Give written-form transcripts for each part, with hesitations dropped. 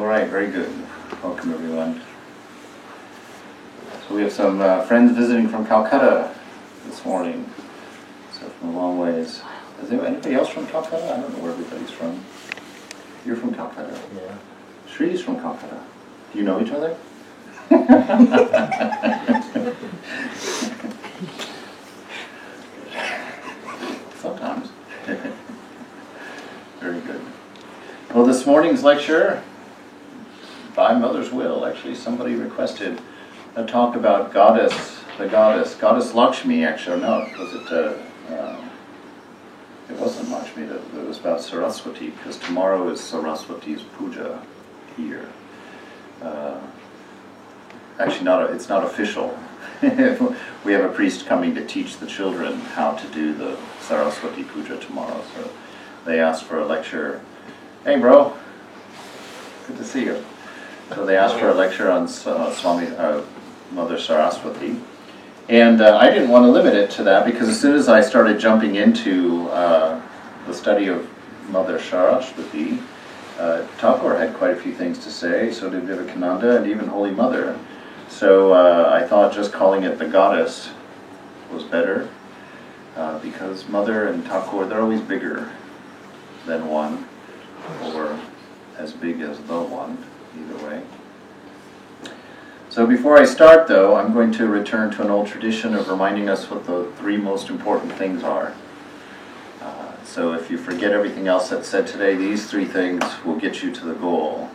All right, very good. Welcome, everyone. So we have some friends visiting from Calcutta this morning. So from a long ways. Is there anybody else from Calcutta? I don't know where everybody's from. You're from Calcutta? Yeah. Shri's from Calcutta. Do you know each other? Sometimes. Very good. Well, this morning's lecture, by Mother's will, actually, somebody requested a talk about Goddess Lakshmi, actually, no, it wasn't Lakshmi, it was about Saraswati, because tomorrow is Saraswati's puja here. Actually, it's not official. We have a priest coming to teach the children how to do the Saraswati puja tomorrow, so they asked for a lecture. Hey, bro, good to see you. So they asked for a lecture on Mother Saraswati. And I didn't want to limit it to that, because as soon as I started jumping into the study of Mother Saraswati, Thakur had quite a few things to say, so did Vivekananda and even Holy Mother. So I thought just calling it the Goddess was better, because Mother and Thakur, they're always bigger than one, or as big as the one, either way. So before I start, though, I'm going to return to an old tradition of reminding us what the three most important things are. So if you forget everything else that's said today, these three things will get you to the goal.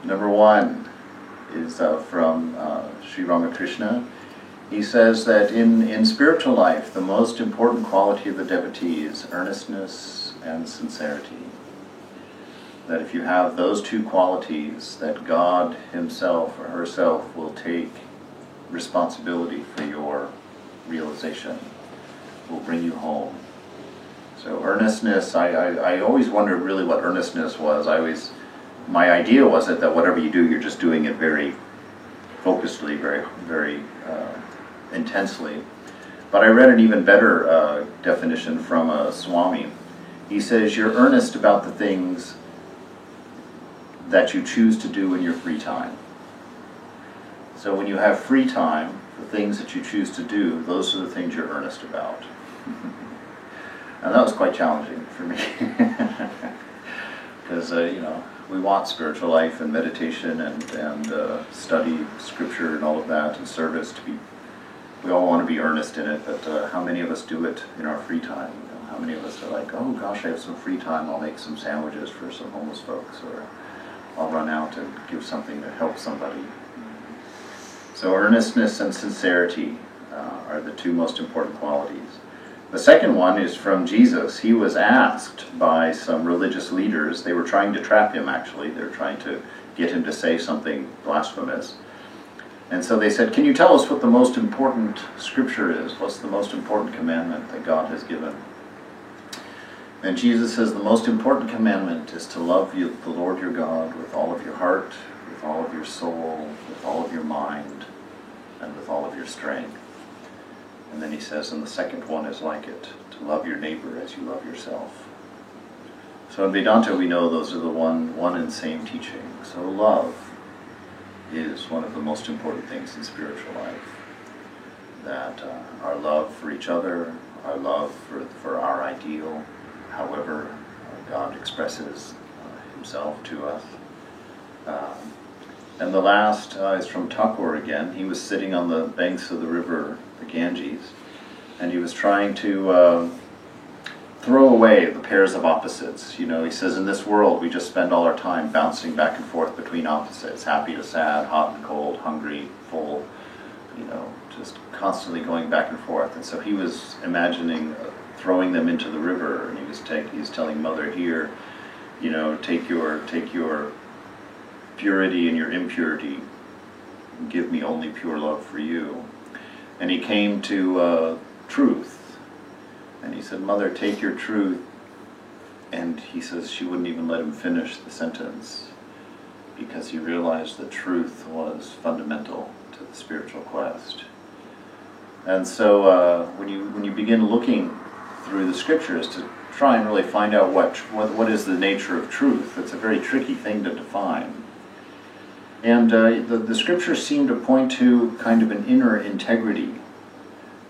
Number one is from Sri Ramakrishna. He says that in spiritual life, the most important quality of the devotee is earnestness and sincerity. That if you have those two qualities, that God himself or herself will take responsibility for your realization, will bring you home. So earnestness, I always wondered really what earnestness was. My idea was that whatever you do, you're just doing it very focusedly, very, very intensely. But I read an even better definition from a Swami. He says you're earnest about the things that you choose to do in your free time. So when you have free time, the things that you choose to do, those are the things you're earnest about. And that was quite challenging for me. Because, we want spiritual life and meditation and study scripture and all of that and service to be, we all want to be earnest in it, but how many of us do it in our free time? How many of us are like, oh gosh, I have some free time, I'll make some sandwiches for some homeless folks, or I'll run out and give something to help somebody. So earnestness and sincerity are the two most important qualities. The second one is from Jesus. He was asked by some religious leaders, they were trying to trap him actually, they were trying to get him to say something blasphemous. And so they said, can you tell us what the most important scripture is? What's the most important commandment that God has given? And Jesus says the most important commandment is to love the Lord your God with all of your heart, with all of your soul, with all of your mind, and with all of your strength. And then he says, and the second one is like it, to love your neighbor as you love yourself. So in Vedanta we know those are the one and same teaching. So love is one of the most important things in spiritual life. That our love for each other, our love for our ideal, however God expresses himself to us. And the last is from Thakur again. He was sitting on the banks of the river, the Ganges, and he was trying to throw away the pairs of opposites. He says, in this world we just spend all our time bouncing back and forth between opposites, happy to sad, hot and cold, hungry, full, just constantly going back and forth. And so he was imagining throwing them into the river, and he was telling Mother here, take your purity and your impurity, and give me only pure love for you. And he came to truth, and he said, Mother, take your truth. And he says she wouldn't even let him finish the sentence, because he realized that truth was fundamental to the spiritual quest. And so when you begin looking through the scriptures try and really find out what is the nature of truth. It's a very tricky thing to define. And the scriptures seem to point to kind of an inner integrity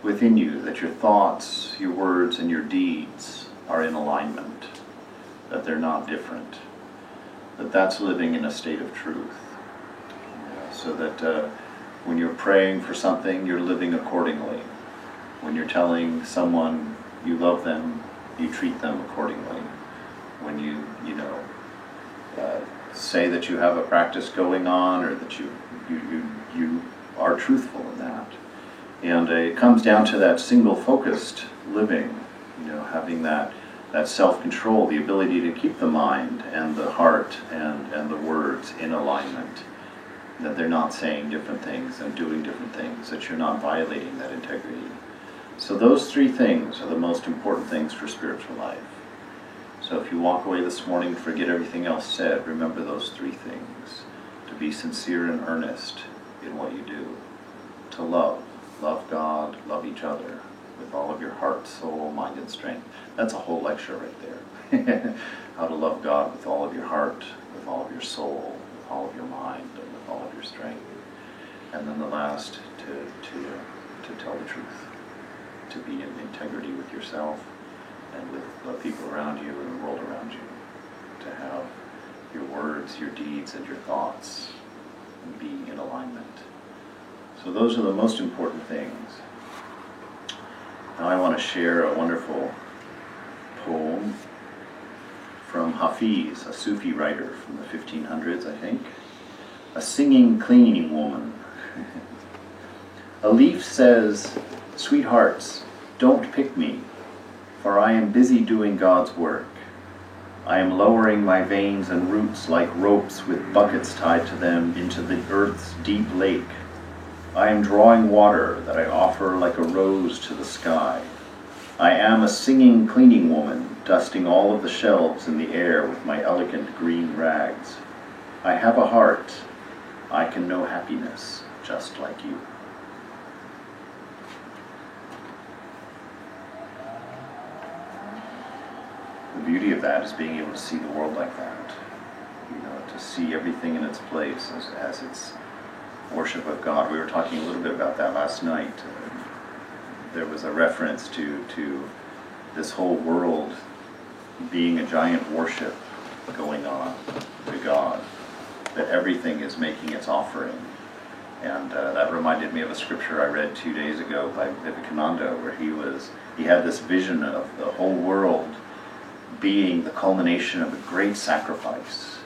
within you, that your thoughts, your words, and your deeds are in alignment, that they're not different, that that's living in a state of truth. So that when you're praying for something, you're living accordingly. When you're telling someone you love them, you treat them accordingly. When you say that you have a practice going on, or that you are truthful in that. And it comes down to that single-focused living, having that self-control, the ability to keep the mind and the heart and the words in alignment, that they're not saying different things and doing different things, that you're not violating that integrity. So those three things are the most important things for spiritual life. So if you walk away this morning, forget everything else said, remember those three things. To be sincere and earnest in what you do. To love God, love each other with all of your heart, soul, mind, and strength. That's a whole lecture right there. How to love God with all of your heart, with all of your soul, with all of your mind, and with all of your strength. And then the last, to tell the truth. To be in integrity with yourself and with the people around you and the world around you. To have your words, your deeds, and your thoughts be in alignment. So those are the most important things. Now I want to share a wonderful poem from Hafiz, a Sufi writer from the 1500s, I think. A singing, cleaning woman. A leaf says, "Sweethearts, don't pick me, for I am busy doing God's work. I am lowering my veins and roots like ropes with buckets tied to them into the earth's deep lake. I am drawing water that I offer like a rose to the sky. I am a singing, cleaning woman, dusting all of the shelves in the air with my elegant green rags. I have a heart. I can know happiness just like you." The beauty of that is being able to see the world like that. To see everything in its place as its worship of God. We were talking a little bit about that last night. There was a reference to this whole world being a giant worship going on to God, that everything is making its offering. And that reminded me of a scripture I read 2 days ago by Vivekananda, where he had this vision of the whole world being the culmination of a great sacrifice.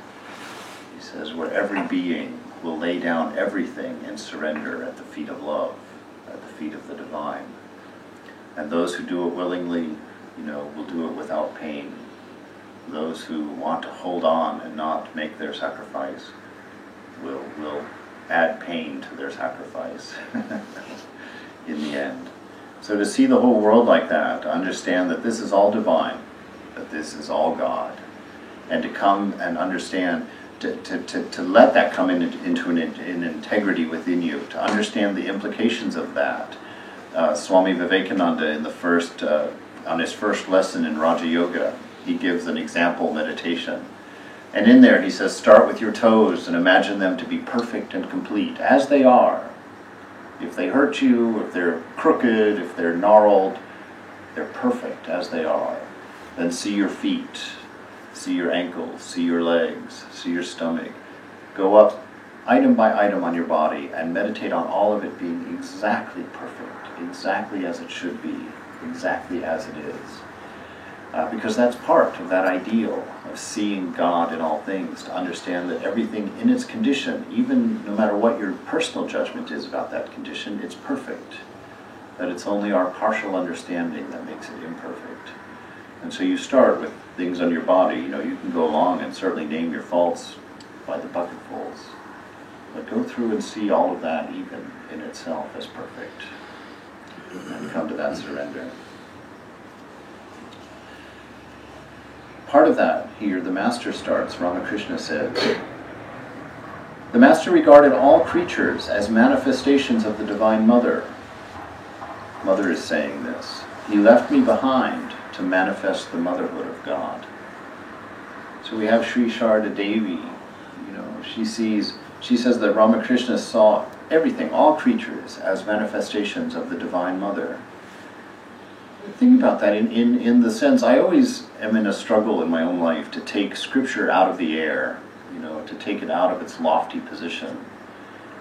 He says, where every being will lay down everything in surrender at the feet of love, at the feet of the divine. And those who do it willingly, will do it without pain. Those who want to hold on and not make their sacrifice will add pain to their sacrifice in the end. So to see the whole world like that, to understand that this is all divine, that this is all God, and to come and understand, to let that come into an integrity within you, to understand the implications of that. Swami Vivekananda, on his first lesson in Raja Yoga, he gives an example meditation. And in there he says, start with your toes and imagine them to be perfect and complete, as they are. If they hurt you, if they're crooked, if they're gnarled, they're perfect as they are. Then see your feet, see your ankles, see your legs, see your stomach. Go up item by item on your body and meditate on all of it being exactly perfect, exactly as it should be, exactly as it is. Because that's part of that ideal of seeing God in all things, to understand that everything in its condition, even no matter what your personal judgment is about that condition, it's perfect. That it's only our partial understanding that makes it imperfect. And so you start with things on your body. You can go along and certainly name your faults by the bucketfuls. But go through and see all of that even in itself as perfect. And come to that surrender. Part of that, here the Master starts, Ramakrishna says, the Master regarded all creatures as manifestations of the Divine Mother. Mother is saying this. He left me behind to manifest the motherhood of God. So we have Sri Sharda Devi, she says that Ramakrishna saw everything, all creatures, as manifestations of the Divine Mother. Think about that in the sense, I always am in a struggle in my own life to take Scripture out of the air, to take it out of its lofty position,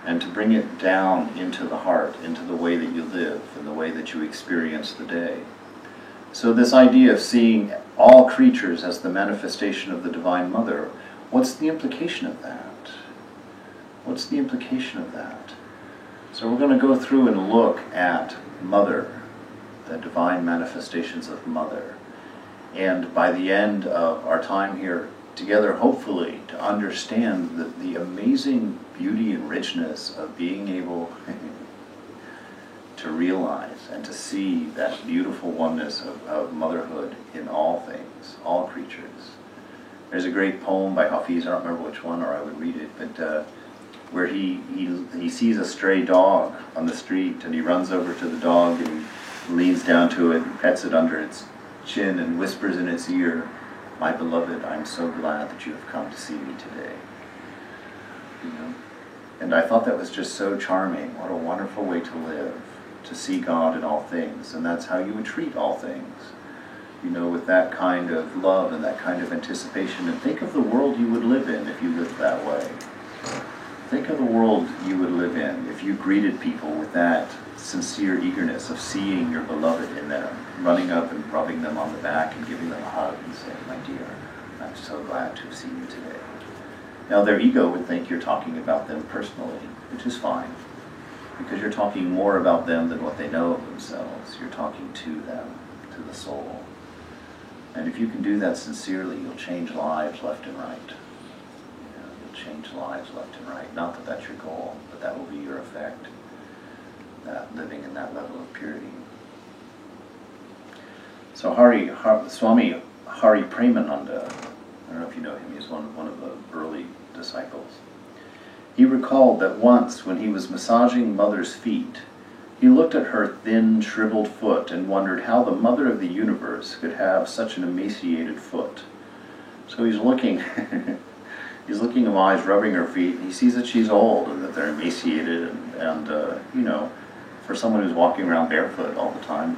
and to bring it down into the heart, into the way that you live, and the way that you experience the day. So this idea of seeing all creatures as the manifestation of the Divine Mother, what's the implication of that? What's the implication of that? So we're going to go through and look at Mother, the divine manifestations of Mother. And by the end of our time here together, hopefully, to understand the amazing beauty and richness of being able to realize and to see that beautiful oneness of motherhood in all things, all creatures. There's a great poem by Hafiz, I don't remember which one, or I would read it, but where he sees a stray dog on the street, and he runs over to the dog and he leans down to it and pets it under its chin and whispers in its ear, "My beloved, I'm so glad that you have come to see me today." And I thought that was just so charming. What a wonderful way to live, to see God in all things, and that's how you would treat all things. With that kind of love and that kind of anticipation. And think of the world you would live in if you lived that way. Think of the world you would live in if you greeted people with that sincere eagerness of seeing your beloved in them, running up and rubbing them on the back and giving them a hug and saying, "My dear, I'm so glad to have seen you today." Now their ego would think you're talking about them personally, which is fine, because you're talking more about them than what they know of themselves. You're talking to them, to the soul. And if you can do that sincerely, you'll change lives left and right. You'll change lives left and right. Not that that's your goal, but that will be your effect. That living in that level of purity. So Swami Hari Premananda, I don't know if you know him, he's one of the early disciples. He recalled that once when he was massaging Mother's feet, he looked at her thin, shriveled foot and wondered how the Mother of the universe could have such an emaciated foot. So he's looking, while he's rubbing her feet, and he sees that she's old and that they're emaciated, and for someone who's walking around barefoot all the time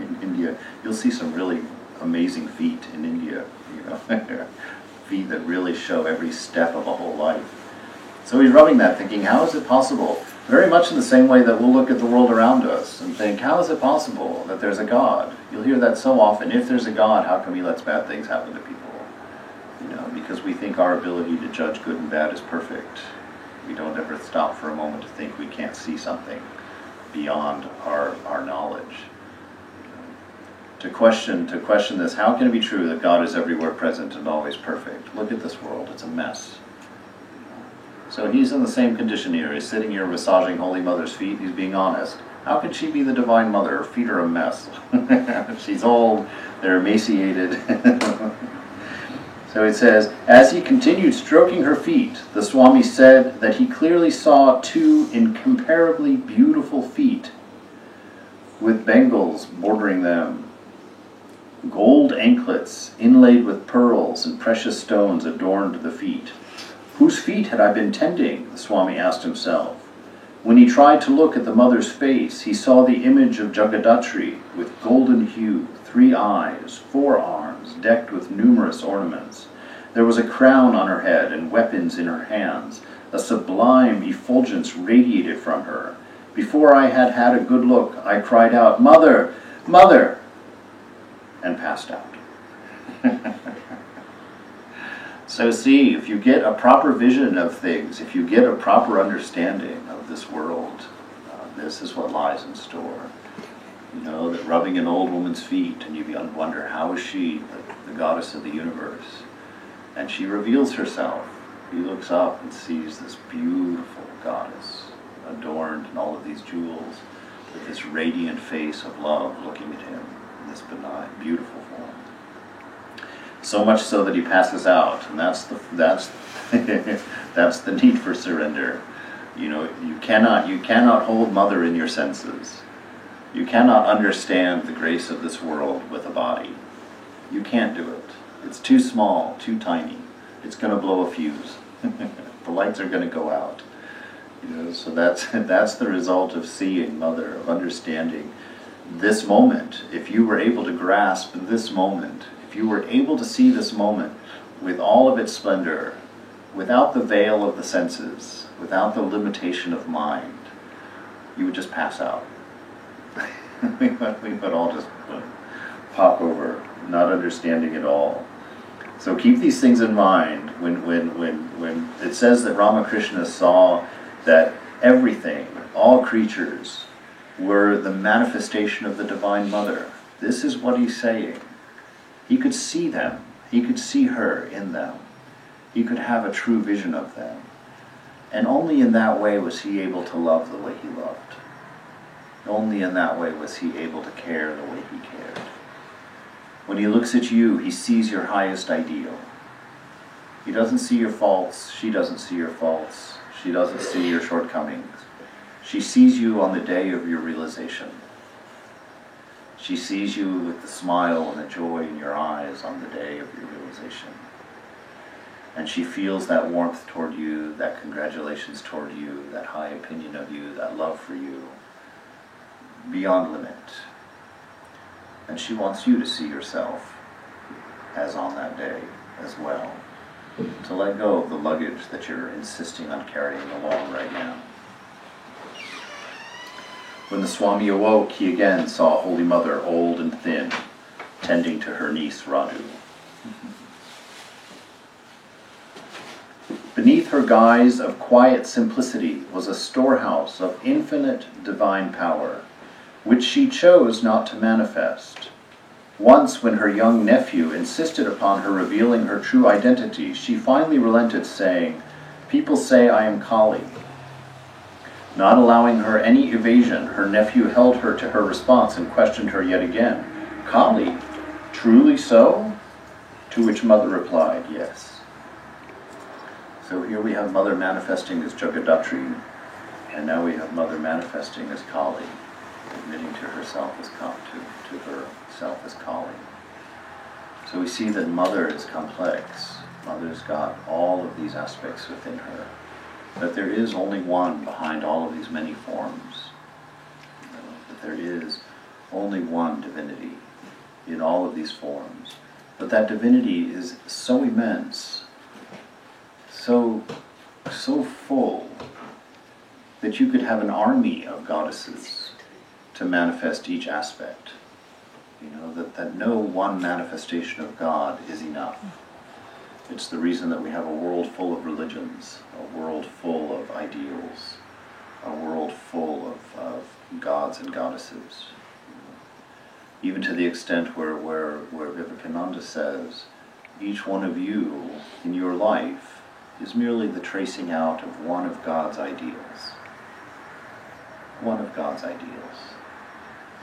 in India, you'll see some really amazing feet in India, feet that really show every step of a whole life. So he's rubbing that, thinking, how is it possible? Very much in the same way that we'll look at the world around us and think, how is it possible that there's a God? You'll hear that so often. If there's a God, how come he lets bad things happen to people? Because we think our ability to judge good and bad is perfect. We don't ever stop for a moment to think we can't see something beyond our knowledge. To question this, how can it be true that God is everywhere present and always perfect? Look at this world, it's a mess. So he's in the same condition here. He's sitting here massaging Holy Mother's feet. He's being honest. How could she be the Divine Mother? Her feet are a mess. She's old. They're emaciated. So it says, as he continued stroking her feet, the Swami said that he clearly saw two incomparably beautiful feet with bangles bordering them. Gold anklets inlaid with pearls and precious stones adorned the feet. Whose feet had I been tending? The Swami asked himself. When he tried to look at the Mother's face, he saw the image of Jagadatri with golden hue, 3 eyes, 4 arms, decked with numerous ornaments. There was a crown on her head and weapons in her hands. A sublime effulgence radiated from her. Before I had had a good look, I cried out, "Mother! Mother!" and passed out. So see, if you get a proper vision of things, if you get a proper understanding of this world, this is what lies in store. That rubbing an old woman's feet, and you wonder, how is she the goddess of the universe? And she reveals herself. He looks up and sees this beautiful goddess, adorned in all of these jewels, with this radiant face of love looking at him in this benign, beautiful form. So much so that he passes out, and that's the need for surrender. You cannot hold Mother in your senses. You cannot understand the grace of this world with a body. You can't do it. It's too small, too tiny. It's going to blow a fuse. The lights are going to go out. So that's the result of seeing Mother, of understanding this moment. If you were able to grasp this moment, if you were able to see this moment with all of its splendor, without the veil of the senses, without the limitation of mind, you would just pass out. we would all just pop over, not understanding it all. So keep these things in mind when it says that Ramakrishna saw that everything, all creatures, were the manifestation of the Divine Mother. This is what he's saying. He could see them. He could see her in them. He could have a true vision of them. And only in that way was he able to love the way he loved. Only in that way was he able to care the way he cared. When he looks at you, he sees your highest ideal. He doesn't see your faults. She doesn't see your faults. She doesn't see your shortcomings. She sees you on the day of your realization. She sees you with the smile and the joy in your eyes on the day of your realization. And she feels that warmth toward you, that congratulations toward you, that high opinion of you, that love for you, beyond limit. And she wants you to see yourself as on that day as well. To let go of the luggage that you're insisting on carrying along right now. When the Swami awoke, he again saw Holy Mother old and thin, tending to her niece Radu. Beneath her guise of quiet simplicity was a storehouse of infinite divine power, which she chose not to manifest. Once, when her young nephew insisted upon her revealing her true identity, she finally relented, saying, "People say I am Kali." Not allowing her any evasion, her nephew held her to her response and questioned her yet again. "Kali, truly so?" To which Mother replied, "Yes." So here we have Mother manifesting as Jagadatri, and now we have Mother manifesting as Kali, admitting to herself as to herself as Kali. So we see that Mother is complex. Mother's got all of these aspects within her. But there is only one behind all of these many forms. That there is only one divinity in all of these forms. But that divinity is so immense, so full, that you could have an army of goddesses to manifest each aspect. That no one manifestation of God is enough. It's the reason that we have a world full of religions, a world full of ideals, a world full of gods and goddesses. Even to the extent where Vivekananda says, each one of you in your life is merely the tracing out of one of God's ideals. One of God's ideals.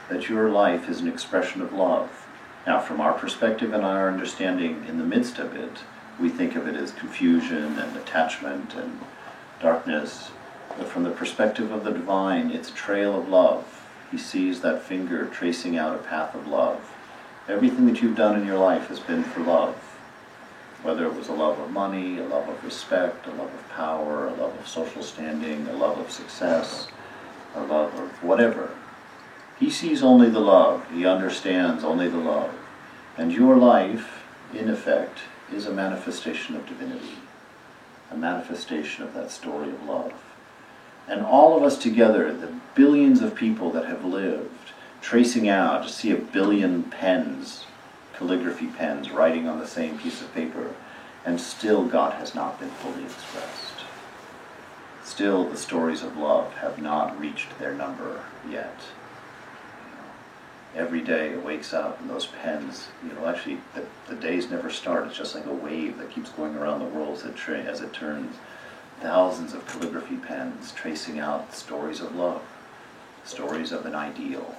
That your life is an expression of love. Now, from our perspective and our understanding in the midst of it, we think of it as confusion and attachment and darkness. But from the perspective of the divine, it's a trail of love. He sees that finger tracing out a path of love. Everything that you've done in your life has been for love. Whether it was a love of money, a love of respect, a love of power, a love of social standing, a love of success, a love of whatever. He sees only the love. He understands only the love. And your life, in effect, is a manifestation of divinity. A manifestation of that story of love. And all of us together, the billions of people that have lived, tracing out, to see 1 billion pens, calligraphy pens, writing on the same piece of paper, and still God has not been fully expressed. Still the stories of love have not reached their number yet. Every day it wakes up and those pens, actually the days never start. It's just like a wave that keeps going around the world as it turns. Thousands of calligraphy pens tracing out stories of love, stories of an ideal.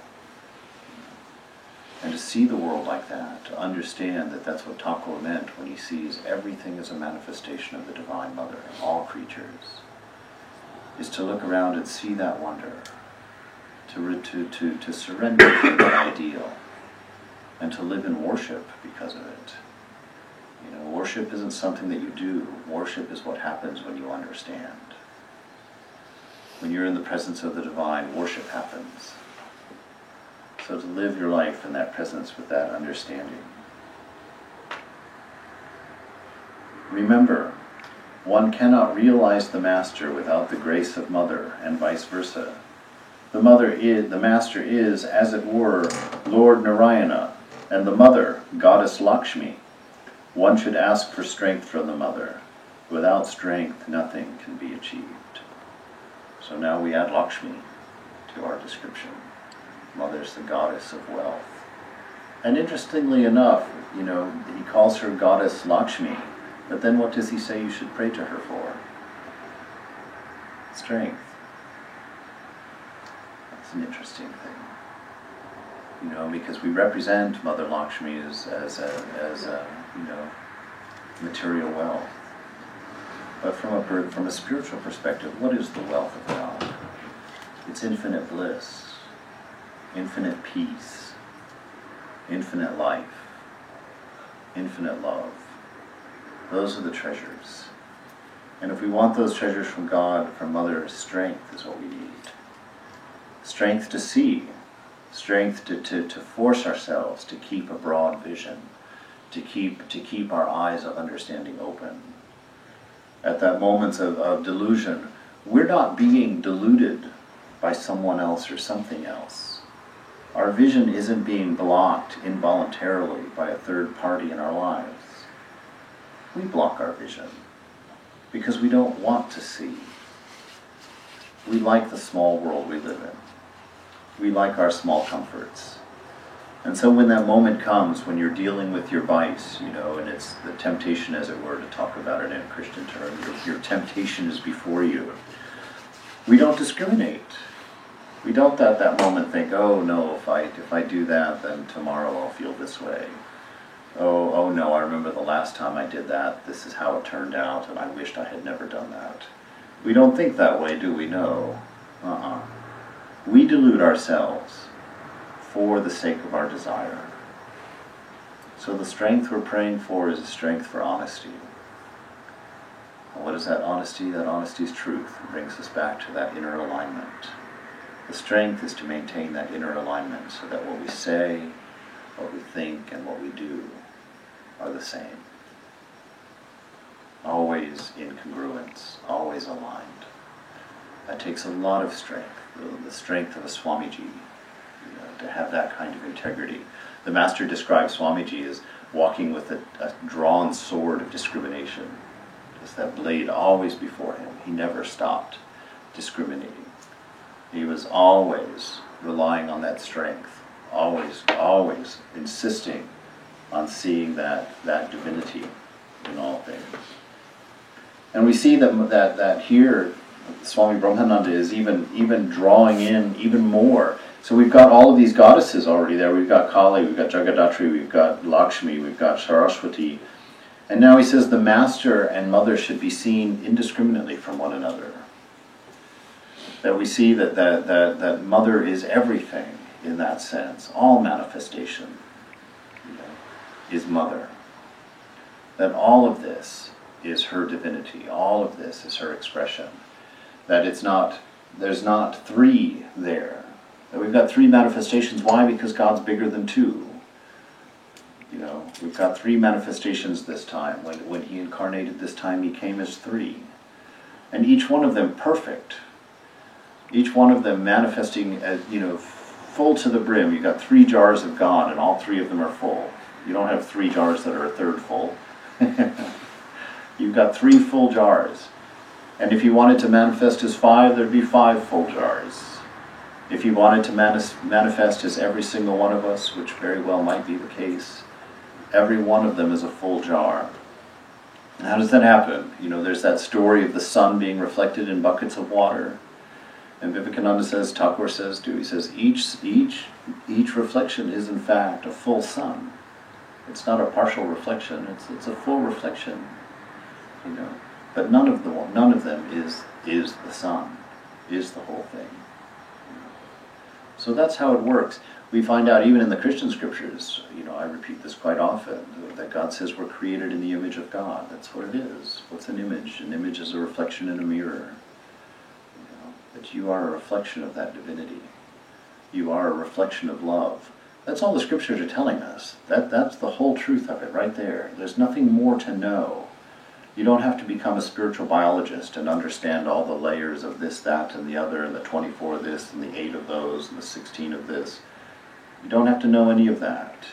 And to see the world like that, to understand that that's what Thakur meant when he sees everything as a manifestation of the Divine Mother, all creatures, is to look around and see that wonder, to surrender to that ideal, and to live in worship because of it. You know, worship isn't something that you do. Worship is what happens when you understand. When you're in the presence of the divine, worship happens. So to live your life in that presence with that understanding. Remember, one cannot realize the Master without the grace of Mother, and vice versa. The Master is, as it were, Lord Narayana, and the Mother, Goddess Lakshmi. One should ask for strength from the Mother. Without strength, nothing can be achieved. So now we add Lakshmi to our description. Mother's the goddess of wealth. And interestingly enough, you know, he calls her Goddess Lakshmi, but then what does he say you should pray to her for? Strength. That's an interesting thing. You know, because we represent Mother Lakshmi as you know, material wealth. But from a spiritual perspective, what is the wealth of God? It's infinite bliss, infinite peace, infinite life, infinite love. Those are the treasures. And if we want those treasures from God, from Mother, strength is what we need. Strength to see, strength to force ourselves to keep a broad vision, to keep our eyes of understanding open. At that moment of delusion, we're not being deluded by someone else or something else. Our vision isn't being blocked involuntarily by a third party in our lives. We block our vision because we don't want to see. We like the small world we live in. We like our small comforts. And so when that moment comes, when you're dealing with your vice, you know, and it's the temptation, as it were, to talk about it in a Christian term, your temptation is before you. We don't discriminate. We don't at that moment think, oh no, if I do that, then tomorrow I'll feel this way. Oh no, I remember the last time I did that, this is how it turned out, and I wished I had never done that. We don't think that way, do we? No. We delude ourselves for the sake of our desire. So the strength we're praying for is a strength for honesty. And what is that honesty? That honesty is truth. It brings us back to that inner alignment. The strength is to maintain that inner alignment so that what we say, what we think, and what we do are the same. Always in congruence, always aligned. That takes a lot of strength, the strength of a Swamiji, to have that kind of integrity. The Master describes Swamiji as walking with a drawn sword of discrimination. Just that blade always before him. He never stopped discriminating. He was always relying on that strength, always insisting on seeing that divinity in all things. And we see that here, Swami Brahmananda is even drawing in even more. So we've got all of these goddesses already there. We've got Kali, we've got Jagadatri, we've got Lakshmi, we've got Saraswati. And now he says the Master and Mother should be seen indiscriminately from one another. That we see that Mother is everything in that sense. All manifestation, is Mother. That all of this is her divinity. All of this is her expression. That there's not three there. That we've got three manifestations. Why? Because God's bigger than two. We've got three manifestations this time. When he incarnated this time, he came as three. And each one of them perfect. Each one of them manifesting as, full to the brim. You've got three jars of God, and all three of them are full. You don't have three jars that are a third full. You've got three full jars. And if you wanted to manifest as five, there'd be five full jars. If you wanted to manifest as every single one of us, which very well might be the case, every one of them is a full jar. And how does that happen? There's that story of the sun being reflected in buckets of water. And Vivekananda says, Thakur says too, he says, each reflection is in fact a full sun. It's not a partial reflection, it's a full reflection. But none of them is the sun, is the whole thing. So that's how it works. We find out even in the Christian scriptures, I repeat this quite often, that God says we're created in the image of God. That's what it is. What's an image? An image is a reflection in a mirror. That you are a reflection of that divinity. You are a reflection of love. That's all the scriptures are telling us. That's the whole truth of it right there. There's nothing more to know. You don't have to become a spiritual biologist and understand all the layers of this, that, and the other, and the 24 of this, and the 8 of those, and the 16 of this. You don't have to know any of that.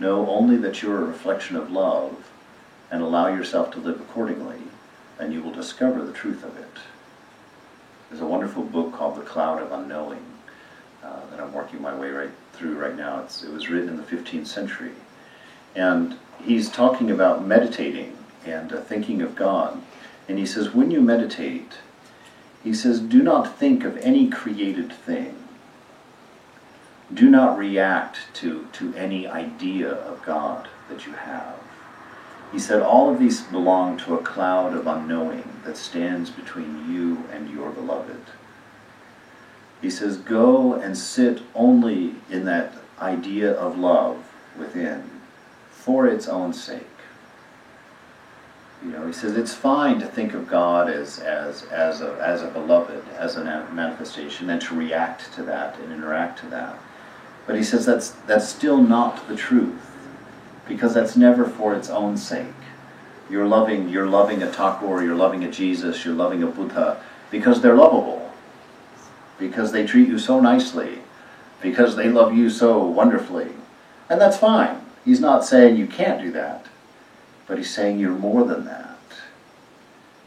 Know only that you're a reflection of love, and allow yourself to live accordingly, and you will discover the truth of it. There's a wonderful book called The Cloud of Unknowing that I'm working my way right through right now. It was written in the 15th century. And he's talking about meditating and thinking of God. And he says, when you meditate, he says, do not think of any created thing. Do not react to any idea of God that you have. He said, all of these belong to a cloud of unknowing that stands between you and your beloved. He says, go and sit only in that idea of love within, for its own sake. He says it's fine to think of God as a beloved, as a manifestation, and to react to that and interact to that. But he says that's still not the truth, because that's never for its own sake. You're loving a Thakur, you're loving a Jesus, you're loving a Buddha, because they're lovable, because they treat you so nicely, because they love you so wonderfully. And that's fine. He's not saying you can't do that, but he's saying you're more than that.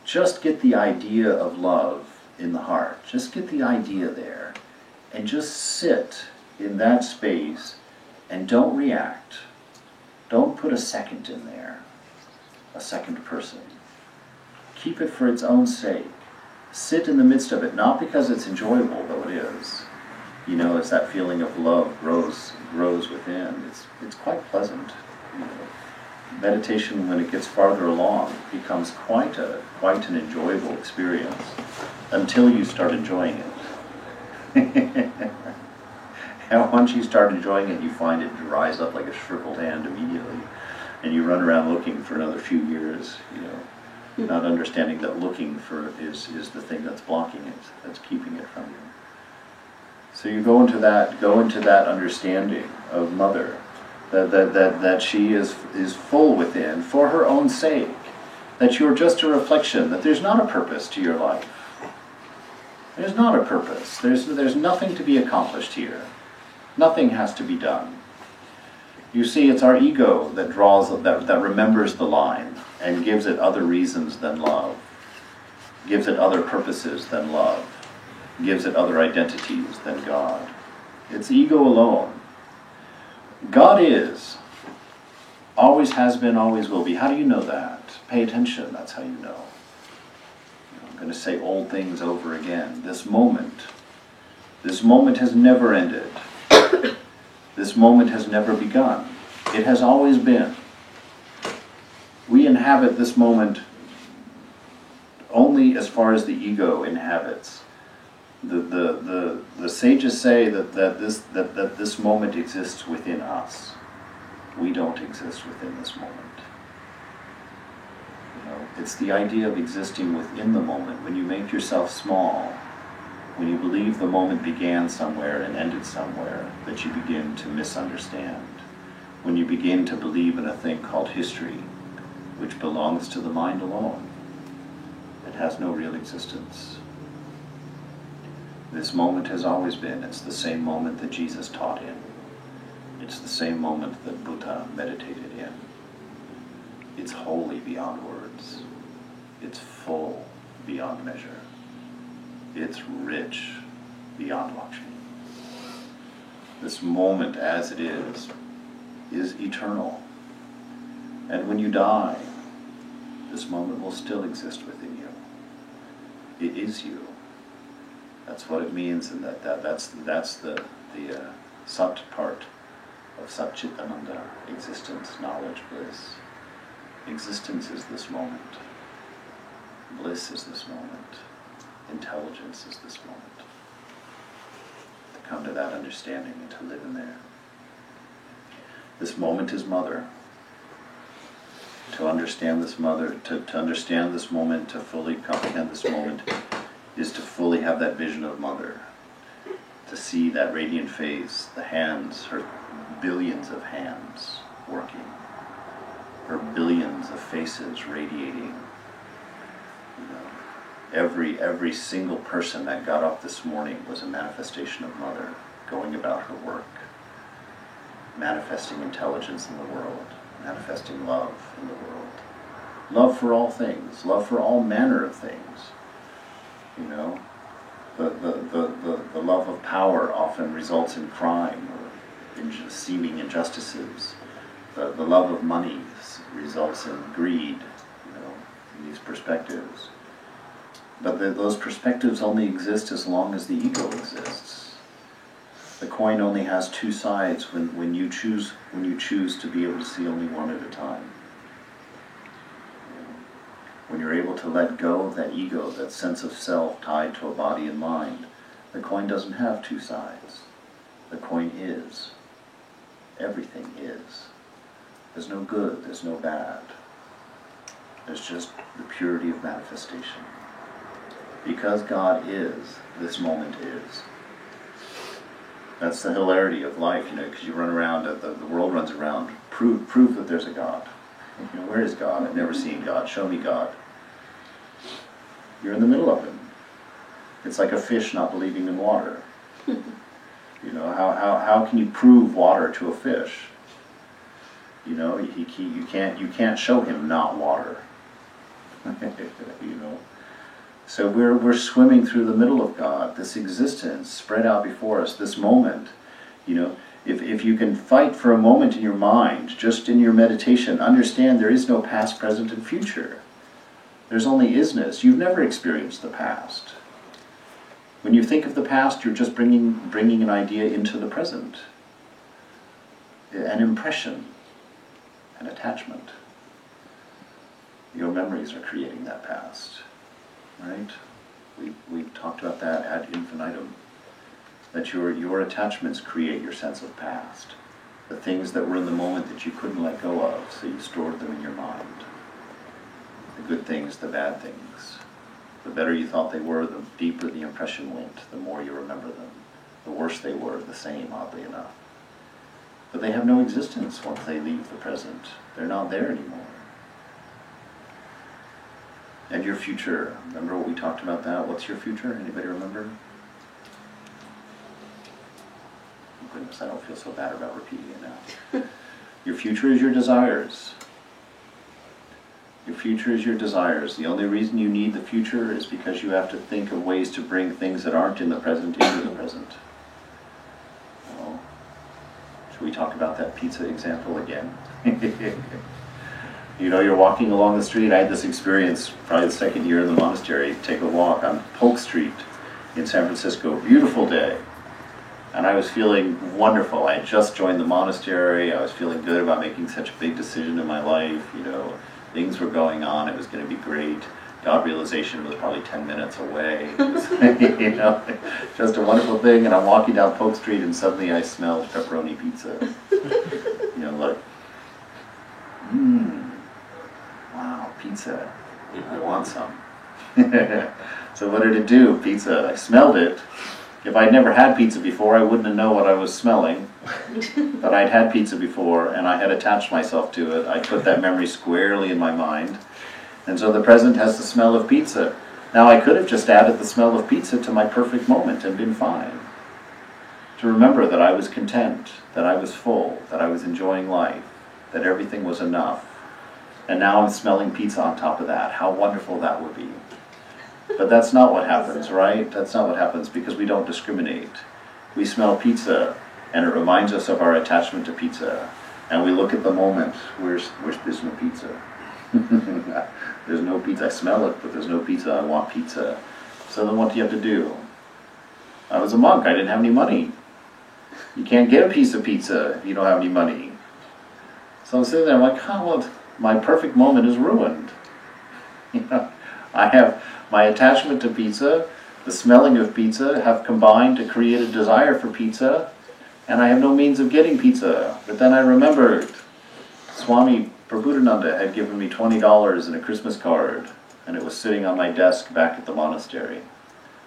Just get the idea of love in the heart. Just get the idea there, and just sit in that space, and don't react. Don't put a second in there, a second person. Keep it for its own sake. Sit in the midst of it, not because it's enjoyable, though it is. It's that feeling of love grows within. It's quite pleasant. Meditation, when it gets farther along, becomes quite an enjoyable experience until you start enjoying it. And once you start enjoying it, you find it rise up like a shriveled hand immediately, and you run around looking for another few years, not understanding that looking for is the thing that's blocking it, that's keeping it from you. So you go into that understanding of Mother, that she is full within for her own sake, that you're just a reflection, that there's not a purpose to your life. There's not a purpose. There's nothing to be accomplished here. Nothing has to be done. You see, it's our ego that remembers the line and gives it other reasons than love, gives it other purposes than love, gives it other identities than God. It's ego alone. God is, always has been, always will be. How do you know that? Pay attention, that's how you know. I'm going to say old things over again. This moment has never ended. This moment has never begun. It has always been. We inhabit this moment only as far as the ego inhabits. The sages say that this moment exists within us. We don't exist within this moment. It's the idea of existing within the moment. When you make yourself small, when you believe the moment began somewhere and ended somewhere, that you begin to misunderstand. When you begin to believe in a thing called history, which belongs to the mind alone. It has no real existence. This moment has always been. It's the same moment that Jesus taught in. It's the same moment that Buddha meditated in. It's holy beyond words. It's full beyond measure. It's rich beyond Lakshmi. This moment as it is eternal. And when you die, this moment will still exist within you. It is you. That's what it means, and that's the Sat part of Satchitananda, existence, knowledge, bliss. Existence is this moment. Bliss is this moment. Intelligence is this moment. come to that understanding and to live in there. This moment is mother. To understand this mother, to understand this moment, to fully comprehend this moment, is to fully have that vision of mother. To see that radiant face, the hands, her billions of hands working, her billions of faces radiating. You know, every single person that got up this morning was a manifestation of mother, going about her work, manifesting intelligence in the world, manifesting love in the world. Love for all things, love for all manner of things. You know, the love of power often results in crime or in seeming injustices. The love of money results in greed, you know, in these perspectives. But those perspectives only exist as long as the ego exists. The coin only has two sides when you choose to be able to see only one at a time. When you're able to let go of that ego, that sense of self tied to a body and mind, the coin doesn't have two sides. The coin is. Everything is. There's no good, there's no bad. There's just the purity of manifestation. Because God is, this moment is. That's the hilarity of life, you know, because you run around, the world runs around, prove that there's a God. You know, where is God? I've never seen God. Show me God. You're in the middle of him. It's like a fish not believing in water. You know, how can you prove water to a fish? You know, you can't show him not water. You know. So we're swimming through the middle of God, this existence spread out before us, this moment. You know, if you can fight for a moment in your mind, just in your meditation, understand there is no past, present, and future. There's only isness. You've never experienced the past. When you think of the past, you're just bringing an idea into the present. An impression, an attachment. Your memories are creating that past. Right? We talked about that ad infinitum. That your attachments create your sense of past. The things that were in the moment that you couldn't let go of, so you stored them in your mind. The good things, the bad things. The better you thought they were, the deeper the impression went, the more you remember them. The worse they were, the same, oddly enough. But they have no existence once they leave the present. They're not there anymore. And your future, remember what we talked about that? What's your future? Anybody remember? Oh, goodness, I don't feel so bad about repeating it now. Your future is your desires. Your future is your desires. The only reason you need the future is because you have to think of ways to bring things that aren't in the present into the present. Well, should we talk about that pizza example again? You know, you're walking along the street. I had this experience probably the second year in the monastery. Take a walk on Polk Street in San Francisco. Beautiful day. And I was feeling wonderful. I had just joined the monastery. I was feeling good about making such a big decision in my life. You know, things were going on. It was going to be great. God realization was probably 10 minutes away. It was, you know, just a wonderful thing. And I'm walking down Polk Street and suddenly I smelled pepperoni pizza. You know, like, wow, pizza. I want some. So what did it do? Pizza. I smelled it. If I'd never had pizza before, I wouldn't have known what I was smelling. But I'd had pizza before, and I had attached myself to it. I put that memory squarely in my mind. And so the present has the smell of pizza. Now I could have just added the smell of pizza to my perfect moment and been fine. To remember that I was content, that I was full, that I was enjoying life, that everything was enough. And now I'm smelling pizza on top of that. How wonderful that would be. But that's not what happens, right? That's not what happens because we don't discriminate. We smell pizza and it reminds us of our attachment to pizza. And we look at the moment, there's no pizza. There's no pizza. I smell it, but there's no pizza. I want pizza. So then what do you have to do? I was a monk. I didn't have any money. You can't get a piece of pizza if you don't have any money. So I'm sitting there, I'm like, oh, well, my perfect moment is ruined. You know, I have my attachment to pizza The smelling of pizza have combined to create a desire for pizza, and I have no means of getting pizza. But then I remembered Swami Prabhudananda had given me $20 in a Christmas card, and it was sitting on my desk back at the monastery.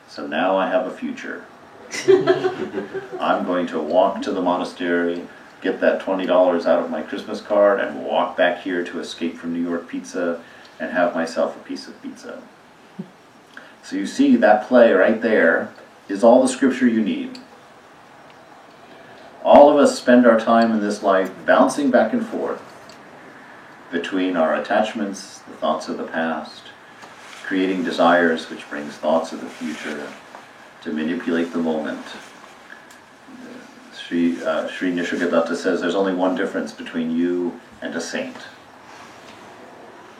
So now I have a future. I'm going to walk to the monastery, get that $20 out of my Christmas card, and walk back here to Escape from New York Pizza and have myself a piece of pizza. So you see, that play right there is all the scripture you need. All of us spend our time in this life bouncing back and forth between our attachments, the thoughts of the past, creating desires which brings thoughts of the future to manipulate the moment. Sri Nisargadatta says there's only one difference between you and a saint.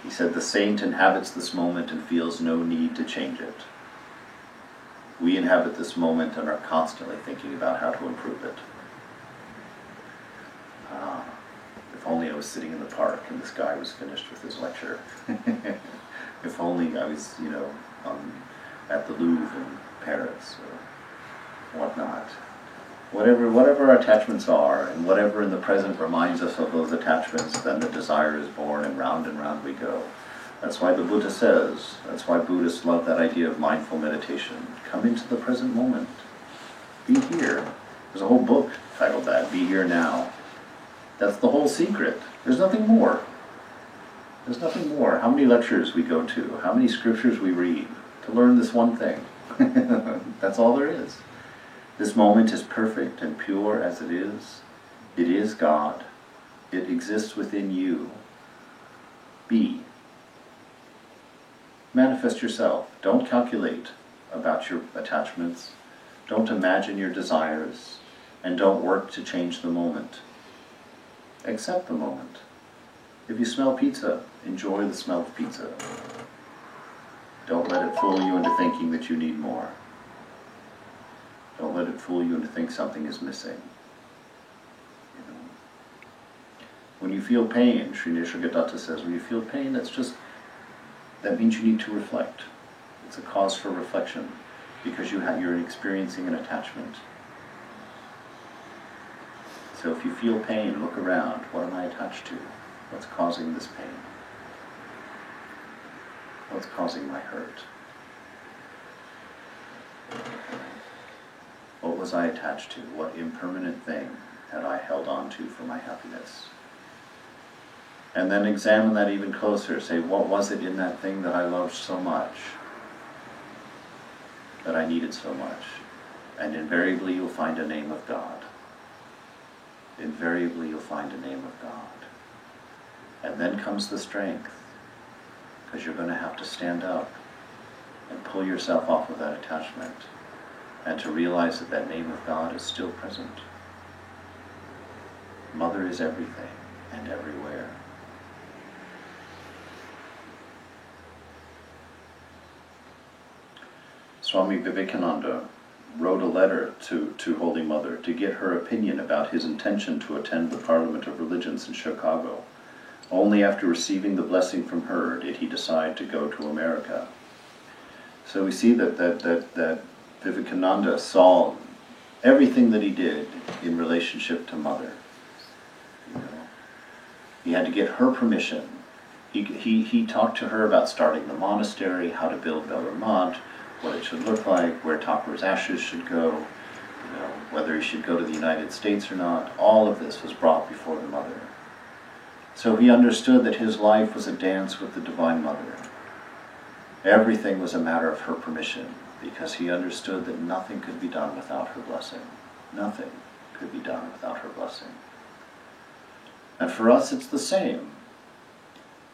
He said the saint inhabits this moment and feels no need to change it. We inhabit this moment and are constantly thinking about how to improve it. If only I was sitting in the park and this guy was finished with his lecture. If only I was, at the Louvre in Paris or whatnot. Whatever our attachments are, and whatever in the present reminds us of those attachments, then the desire is born, and round we go. That's why the Buddha says, that's why Buddhists love that idea of mindful meditation. Come into the present moment. Be here. There's a whole book titled that, Be Here Now. That's the whole secret. There's nothing more. There's nothing more. How many lectures we go to, how many scriptures we read to learn this one thing. That's all there is. This moment is perfect and pure as it is. It is God. It exists within you. Be. Manifest yourself. Don't calculate about your attachments. Don't imagine your desires. And don't work to change the moment. Accept the moment. If you smell pizza, enjoy the smell of pizza. Don't let it fool you into thinking that you need more. Don't let it fool you into think something is missing. When you feel pain, Sri Nisargadatta says, when you feel pain, that means you need to reflect. It's a cause for reflection because you're experiencing an attachment. So if you feel pain, look around. What am I attached to? What's causing this pain? What's causing my hurt? What was I attached to? What impermanent thing had I held on to for my happiness? And then examine that even closer. Say, what was it in that thing that I loved so much? That I needed so much? And invariably you'll find a name of God. Invariably you'll find a name of God. And then comes the strength, because you're going to have to stand up and pull yourself off of that attachment and to realize that that name of God is still present. Mother is everything and everywhere. Swami Vivekananda wrote a letter to Holy Mother to get her opinion about his intention to attend the Parliament of Religions in Chicago. Only after receiving the blessing from her did he decide to go to America. So we see that Vivekananda saw everything that he did in relationship to Mother. He had to get her permission. He talked to her about starting the monastery, how to build Bellarmont, what it should look like, where Thakur's ashes should go, whether he should go to the United States or not. All of this was brought before the Mother. So he understood that his life was a dance with the Divine Mother. Everything was a matter of her permission, because he understood that nothing could be done without her blessing. Nothing could be done without her blessing. And for us, it's the same.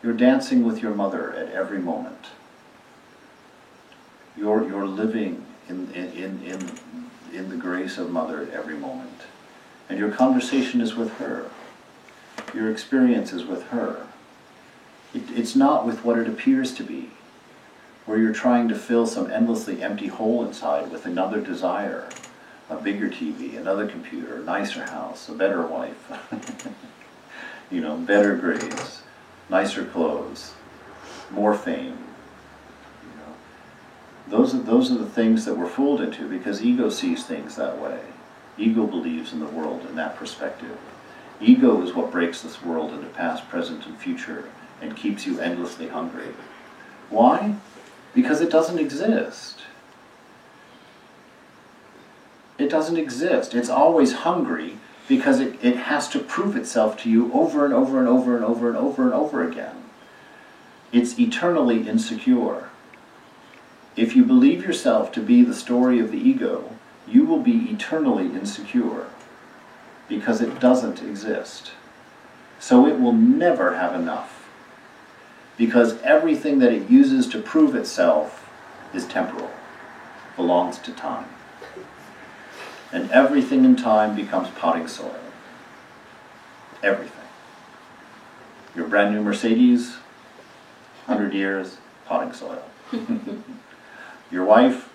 You're dancing with your Mother at every moment. You're living in the grace of Mother at every moment. And your conversation is with her. Your experience is with her. It's not with what it appears to be, where you're trying to fill some endlessly empty hole inside with another desire, a bigger TV, another computer, a nicer house, a better wife, better grades, nicer clothes, more fame. Those are the things that we're fooled into, because ego sees things that way. Ego believes in the world in that perspective. Ego is what breaks this world into past, present, and future and keeps you endlessly hungry. Why? Because it doesn't exist. It doesn't exist. It's always hungry because it has to prove itself to you over and over and over and over and over and over again. It's eternally insecure. If you believe yourself to be the story of the ego, you will be eternally insecure because it doesn't exist. So it will never have enough, because everything that it uses to prove itself is temporal, belongs to time. And everything in time becomes potting soil. Everything. Your brand new Mercedes, 100 years, potting soil. Your wife,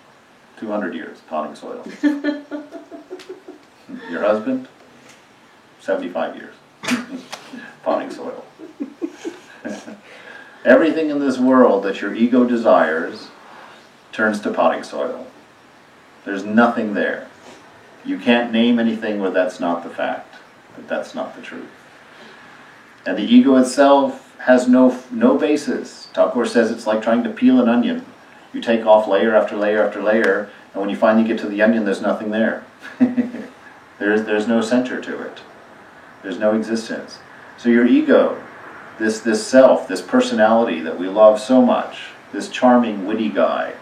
200 years, potting soil. Your husband, 75 years, potting soil. Everything in this world that your ego desires turns to potting soil. There's nothing there. You can't name anything where that's not the fact, that that's not the truth. And the ego itself has no basis. Thakur says it's like trying to peel an onion. You take off layer after layer after layer, and when you finally get to the onion, there's nothing there. There's no center to it. There's no existence. So your ego, this self, this personality that we love so much, this charming, witty guy,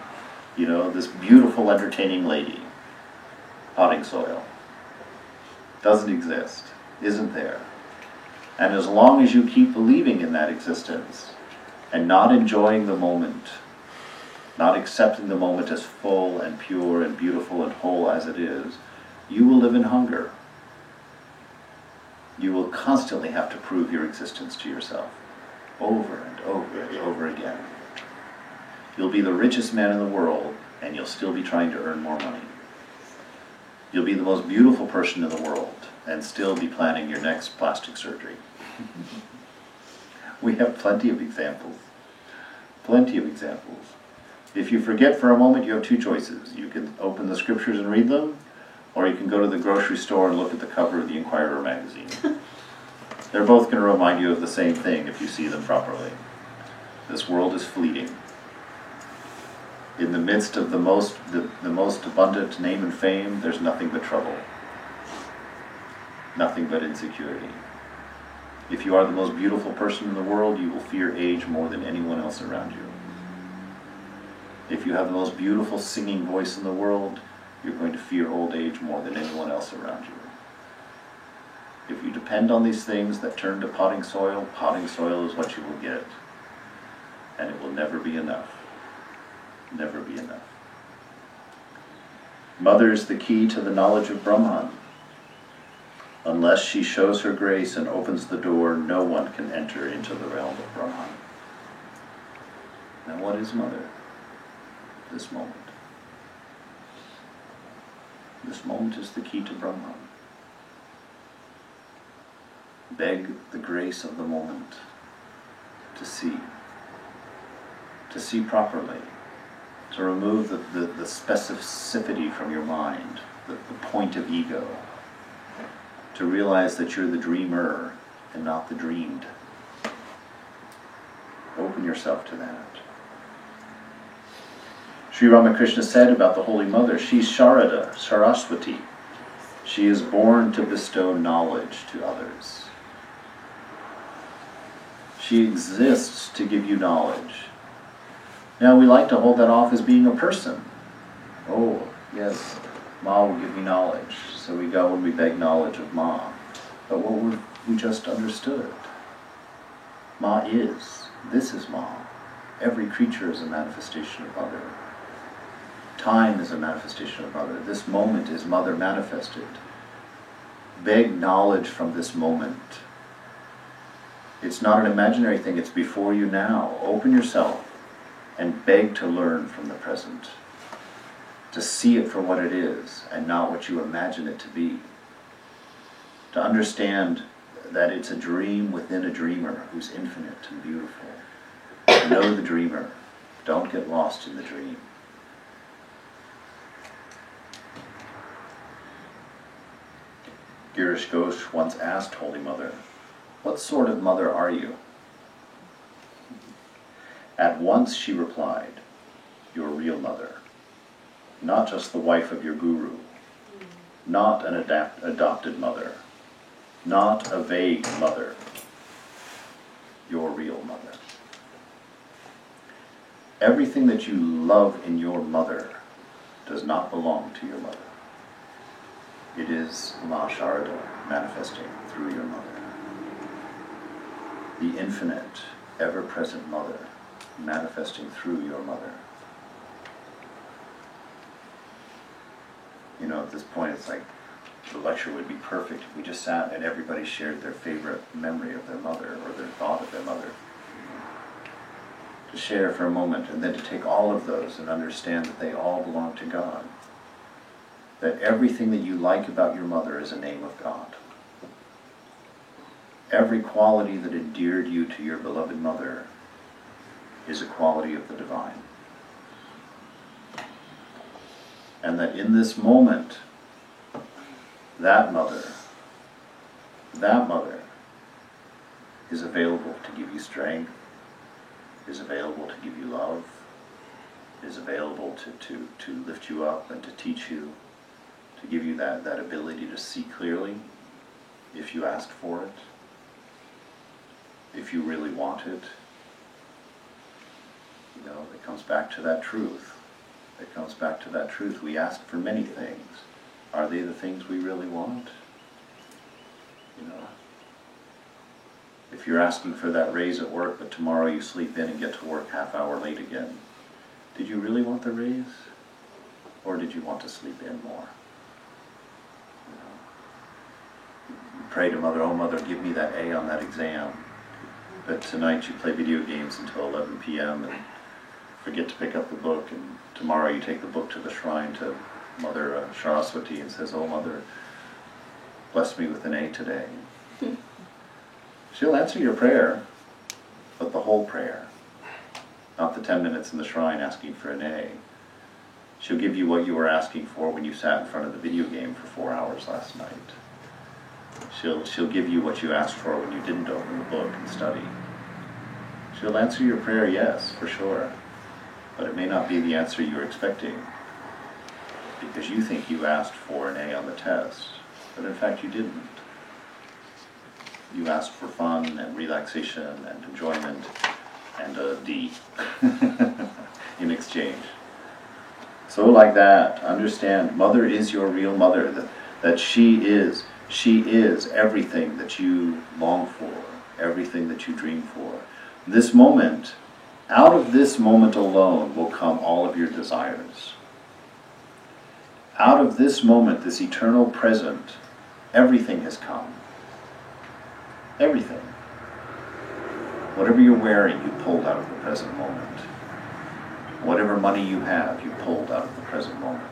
this beautiful, entertaining lady, potting soil, doesn't exist, isn't there. And as long as you keep believing in that existence and not enjoying the moment, not accepting the moment as full and pure and beautiful and whole as it is, you will live in hunger. You will constantly have to prove your existence to yourself, over and over and over again. You'll be the richest man in the world, and you'll still be trying to earn more money. You'll be the most beautiful person in the world, and still be planning your next plastic surgery. We have plenty of examples. Plenty of examples. If you forget for a moment, you have two choices. You can open the scriptures and read them, or you can go to the grocery store and look at the cover of the Inquirer magazine. They're both going to remind you of the same thing if you see them properly. This world is fleeting. In the midst of the most abundant name and fame, there's nothing but trouble. Nothing but insecurity. If you are the most beautiful person in the world, you will fear age more than anyone else around you. If you have the most beautiful singing voice in the world, you're going to fear old age more than anyone else around you. If you depend on these things that turn to potting soil is what you will get. And it will never be enough. Never be enough. Mother is the key to the knowledge of Brahman. Unless she shows her grace and opens the door, no one can enter into the realm of Brahman. Now what is Mother? This moment. This moment is the key to Brahman. Beg the grace of the moment to see properly, to remove the specificity from your mind, the point of ego, to realize that you're the dreamer and not the dreamed. Open yourself to that. Sri Ramakrishna said about the Holy Mother, she's Sharada, Saraswati. She is born to bestow knowledge to others. She exists to give you knowledge. Now we like to hold that off as being a person. Oh, yes, Ma will give me knowledge. So we go and we beg knowledge of Ma. But what we just understood. Ma is. This is Ma. Every creature is a manifestation of Mother. Time is a manifestation of Mother. This moment is Mother manifested. Beg knowledge from this moment. It's not an imaginary thing, it's before you now. Open yourself and beg to learn from the present. To see it for what it is and not what you imagine it to be. To understand that it's a dream within a dreamer who's infinite and beautiful. Know the dreamer. Don't get lost in the dream. Girish Ghosh once asked Holy Mother, "What sort of mother are you?" At once she replied, "Your real mother, not just the wife of your guru, not an adopted mother, not a vague mother, your real mother. Everything that you love in your mother does not belong to your mother. It is Ma Sharada manifesting through your mother. The infinite, ever-present mother manifesting through your mother." You know, at this point it's like the lecture would be perfect if we just sat and everybody shared their favorite memory of their mother or their thought of their mother. To share for a moment and then to take all of those and understand that they all belong to God. That everything that you like about your mother is a name of God. Every quality that endeared you to your beloved mother is a quality of the divine. And that in this moment, that mother is available to give you strength, is available to give you love, is available to lift you up and to teach you, to give you that ability to see clearly if you ask for it, if you really want it. You know, it comes back to that truth. It comes back to that truth. We ask for many things. Are they the things we really want? You know, if you're asking for that raise at work, but tomorrow you sleep in and get to work half hour late again, did you really want the raise? Or did you want to sleep in more? You know, you pray to Mother, "Oh Mother, give me that A on that exam." But tonight you play video games until 11 p.m. and forget to pick up the book, and tomorrow you take the book to the shrine to Mother Saraswati and says, "Oh Mother, bless me with an A today." She'll answer your prayer, but the whole prayer, not the 10 minutes in the shrine asking for an A. She'll give you what you were asking for when you sat in front of the video game for 4 hours last night. She'll give you what you asked for when you didn't open the book and study. She'll answer your prayer, yes, for sure, but it may not be the answer you're expecting, because you think you asked for an A on the test, but in fact you didn't. You asked for fun and relaxation and enjoyment and a D in exchange. So like that, understand, Mother is your real mother, that she is everything that you long for, everything that you dream for. This moment, out of this moment alone will come all of your desires. Out of this moment, this eternal present, everything has come. Everything. Whatever you're wearing, you pulled out of the present moment. Whatever money you have, you pulled out of the present moment.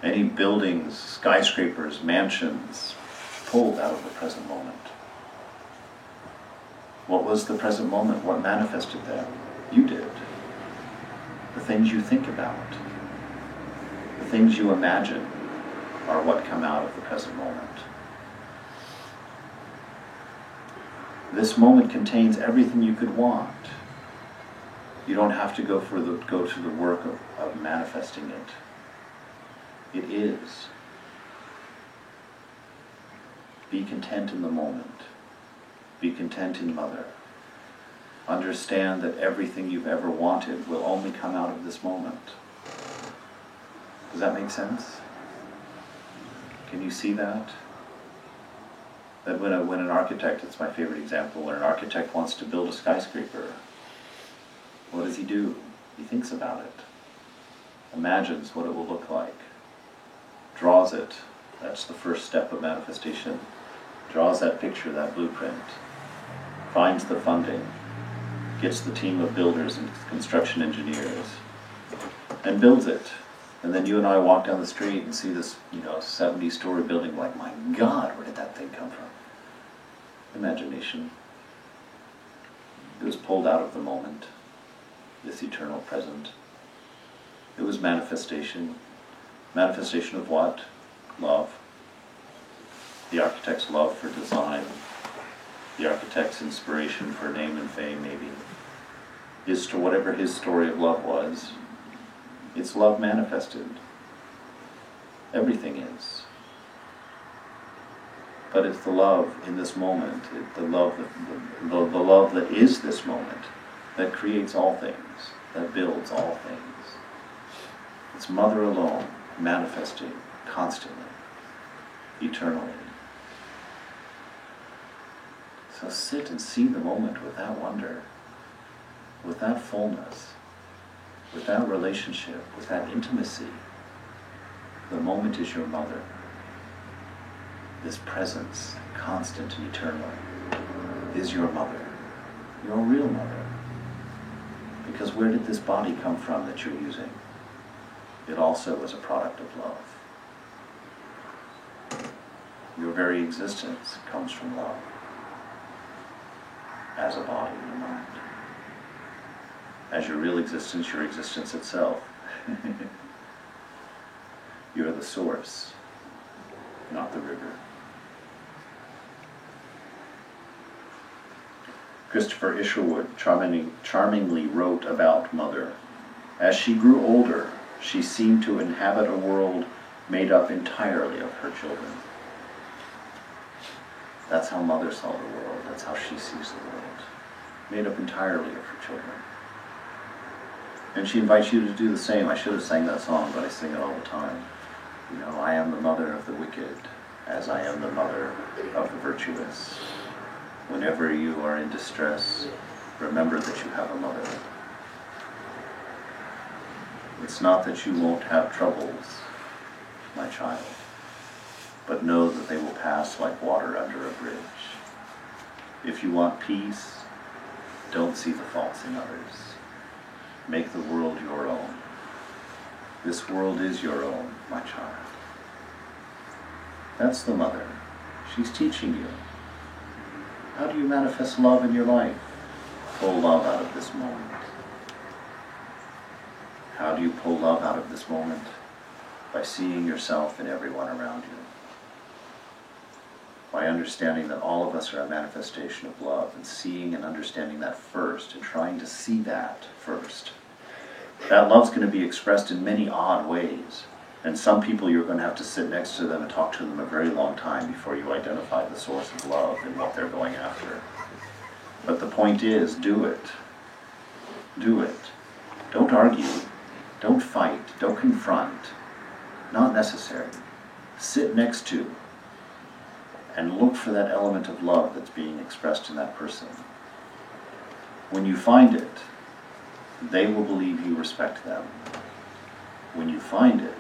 Any buildings, skyscrapers, mansions, pulled out of the present moment. What was the present moment? What manifested them? You did. The things you think about, the things you imagine are what come out of the present moment. This moment contains everything you could want. You don't have to go to the work of manifesting it. It is. Be content in the moment. Be content in Mother. Understand that everything you've ever wanted will only come out of this moment. Does that make sense? Can you see that? That when an architect, it's my favorite example, when an architect wants to build a skyscraper, what does he do? He thinks about it, imagines what it will look like, draws it. That's the first step of manifestation. Draws that picture, that blueprint, finds the funding, gets the team of builders and construction engineers, and builds it. And then you and I walk down the street and see this, 70-story building, like, my God, where did that thing come from? Imagination. It was pulled out of the moment, this eternal present. It was manifestation. Manifestation of what? Love. the architect's love for design, the architect's inspiration for name and fame maybe, is to whatever his story of love was, it's love manifested. Everything is. But it's the love in this moment, the love that is this moment, that creates all things, that builds all things. It's Mother alone, manifesting constantly, eternally. So sit and see the moment with that wonder, with that fullness, with that relationship, with that intimacy. The moment is your mother. This presence, constant and eternal, is your mother, your real mother. Because where did this body come from that you're using? It also is a product of love. Your very existence comes from love, as a body and a mind. As your real existence, your existence itself. You're the source, not the river. Christopher Isherwood charmingly wrote about Mother. As she grew older, she seemed to inhabit a world made up entirely of her children. That's how Mother saw the world. That's how she sees the world. Made up entirely of her children. And she invites you to do the same. I should have sang that song, but I sing it all the time. You know, I am the mother of the wicked, as I am the mother of the virtuous. Whenever you are in distress, remember that you have a mother. It's not that you won't have troubles, my child, but know that they will pass like water under a bridge. If you want peace, don't see the faults in others. Make the world your own. This world is your own, my child. That's the mother. She's teaching you. How do you manifest love in your life? Pull love out of this moment. How do you pull love out of this moment? By seeing yourself and everyone around you. By understanding that all of us are a manifestation of love, and seeing and understanding that first, and trying to see that first. That love's going to be expressed in many odd ways. And some people, you're going to have to sit next to them and talk to them a very long time before you identify the source of love and what they're going after. But the point is, do it. Do it. Don't argue. Don't fight. Don't confront. Not necessary. Sit next to and look for that element of love that's being expressed in that person. When you find it, they will believe you respect them. When you find it,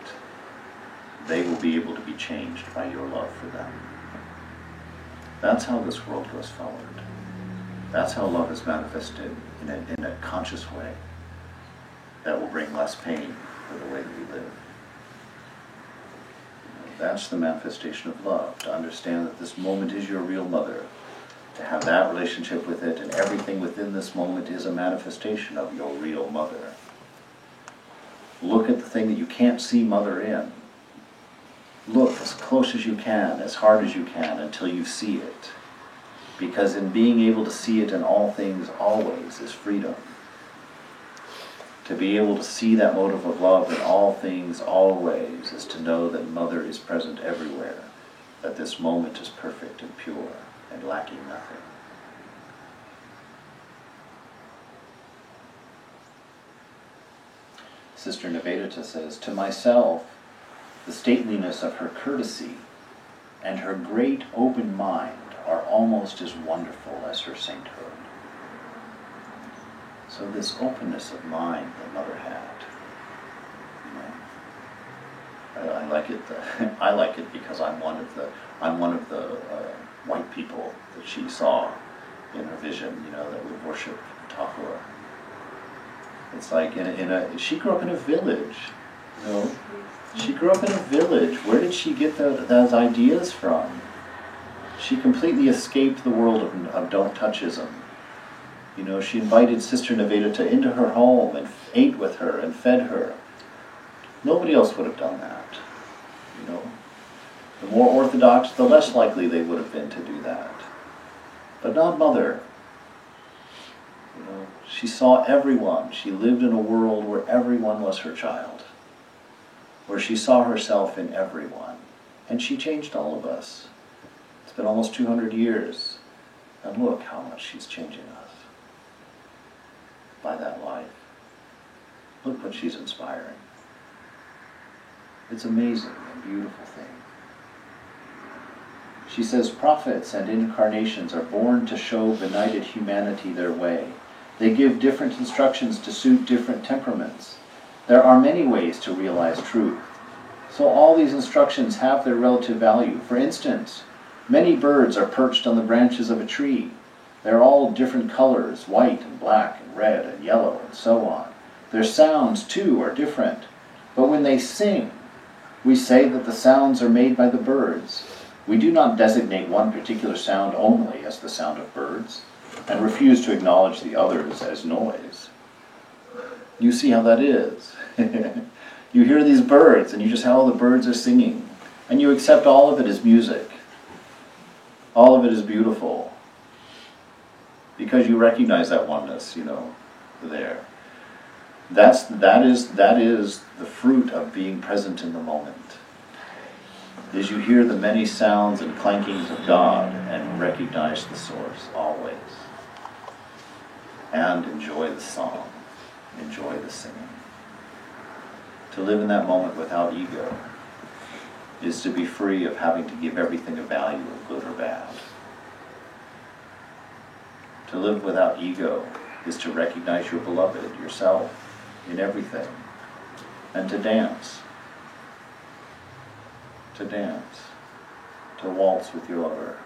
they will be able to be changed by your love for them. That's how this world goes forward. That's how love is manifested in a conscious way that will bring less pain for the way that we live. That's the manifestation of love, to understand that this moment is your real mother, to have that relationship with it, and everything within this moment is a manifestation of your real mother. Look at the thing that you can't see mother in. Look as close as you can, as hard as you can, until you see it. Because in being able to see it in all things always is freedom. To be able to see that motive of love in all things always is to know that Mother is present everywhere, that this moment is perfect and pure and lacking nothing. Sister Nivedita says, to myself, the stateliness of her courtesy and her great open mind are almost as wonderful as her sainthood. So this openness of mind that Mother had, I like it. I like it because I'm one of the white people that she saw in her vision. That would worship Tahura. It's like she grew up in a village. She grew up in a village. Where did she get those ideas from? She completely escaped the world of don't touchism. She invited Sister Nivedita into her home and ate with her and fed her. Nobody else would have done that. The more orthodox, the less likely they would have been to do that. But not Mother. You know, she saw everyone. She lived in a world where everyone was her child, where she saw herself in everyone. And she changed all of us. It's been almost 200 years. And look how much she's changing us by that life. Look what she's inspiring. It's amazing and beautiful thing. She says, prophets and incarnations are born to show benighted humanity their way. They give different instructions to suit different temperaments. There are many ways to realize truth. So all these instructions have their relative value. For instance, many birds are perched on the branches of a tree. They're all different colors, white and black and red and yellow and so on. Their sounds, too, are different. But when they sing, we say that the sounds are made by the birds. We do not designate one particular sound only as the sound of birds, and refuse to acknowledge the others as noise. You see how that is. You hear these birds, and you just how all the birds are singing, and you accept all of it as music. All of it is beautiful, because you recognize that oneness, there. That is the fruit of being present in the moment. Is you hear the many sounds and clankings of God and recognize the source always. And enjoy the song, enjoy the singing. To live in that moment without ego is to be free of having to give everything a value of good or bad. To live without ego is to recognize your beloved, yourself, in everything, and to dance. To waltz with your lover.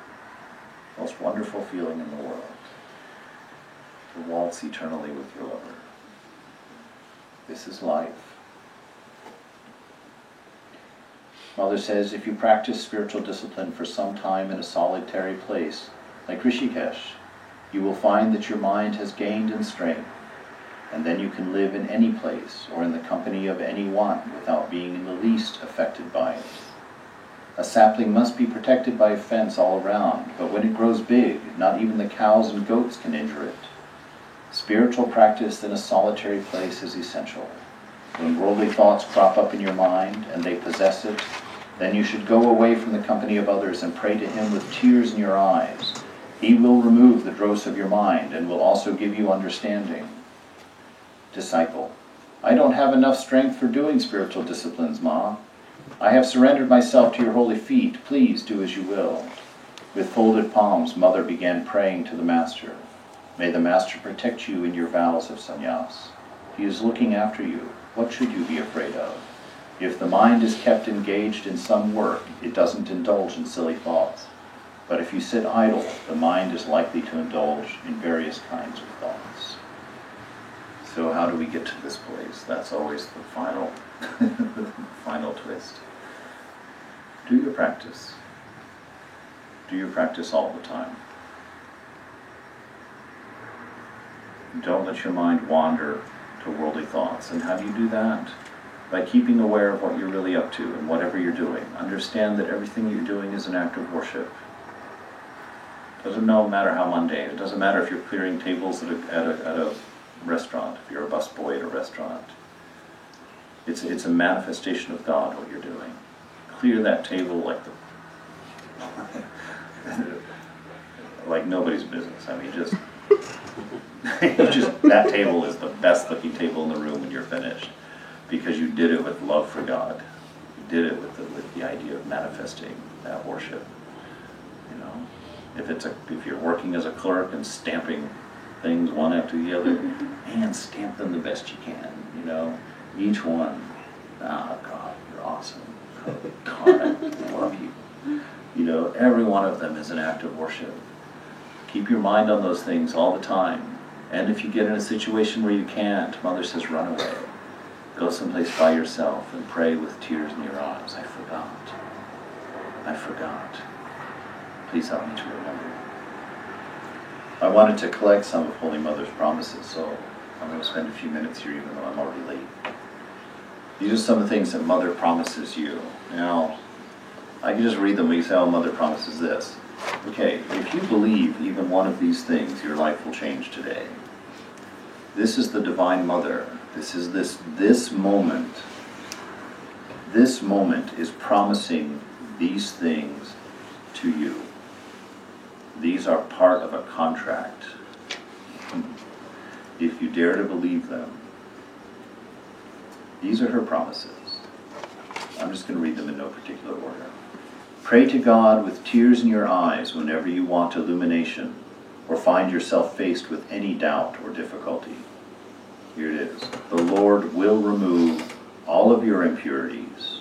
Most wonderful feeling in the world. To waltz eternally with your lover. This is life. Mother says, if you practice spiritual discipline for some time in a solitary place, like Rishikesh, you will find that your mind has gained in strength, and then you can live in any place or in the company of anyone without being in the least affected by it. A sapling must be protected by a fence all around, but when it grows big, not even the cows and goats can injure it. Spiritual practice in a solitary place is essential. When worldly thoughts crop up in your mind and they possess it, then you should go away from the company of others and pray to Him with tears in your eyes. He will remove the dross of your mind and will also give you understanding. Disciple, I don't have enough strength for doing spiritual disciplines, Ma. I have surrendered myself to your holy feet. Please do as you will. With folded palms, Mother began praying to the Master. May the Master protect you in your vows of sannyas. He is looking after you. What should you be afraid of? If the mind is kept engaged in some work, it doesn't indulge in silly thoughts. But if you sit idle, the mind is likely to indulge in various kinds of thoughts. So how do we get to this place? That's always the final, final twist. Do your practice. Do your practice all the time. Don't let your mind wander to worldly thoughts. And how do you do that? By keeping aware of what you're really up to and whatever you're doing. Understand that everything you're doing is an act of worship. Doesn't matter how mundane. It doesn't matter if you're clearing tables at a restaurant, if you're a busboy at a restaurant. It's a manifestation of God what you're doing. Clear that table like nobody's business. I mean, just that table is the best looking table in the room when you're finished, because you did it with love for God. You did it with the idea of manifesting that worship. If you're working as a clerk and stamping things one after the other, and stamp them the best you can. Each one. God, you're awesome. God, I love you. Every one of them is an act of worship. Keep your mind on those things all the time. And if you get in a situation where you can't, Mother says run away. Go someplace by yourself and pray with tears in your eyes. I forgot. Please help me to remember. I wanted to collect some of Holy Mother's promises, so I'm going to spend a few minutes here even though I'm already late. These are some of the things that Mother promises you. Now, I can just read them. We say, oh, Mother promises this. Okay, if you believe even one of these things, your life will change today. This is the Divine Mother. This is this moment. This moment is promising these things to you. These are part of a contract. If you dare to believe them, these are her promises. I'm just going to read them in no particular order. Pray to God with tears in your eyes whenever you want illumination or find yourself faced with any doubt or difficulty. Here it is. The Lord will remove all of your impurities,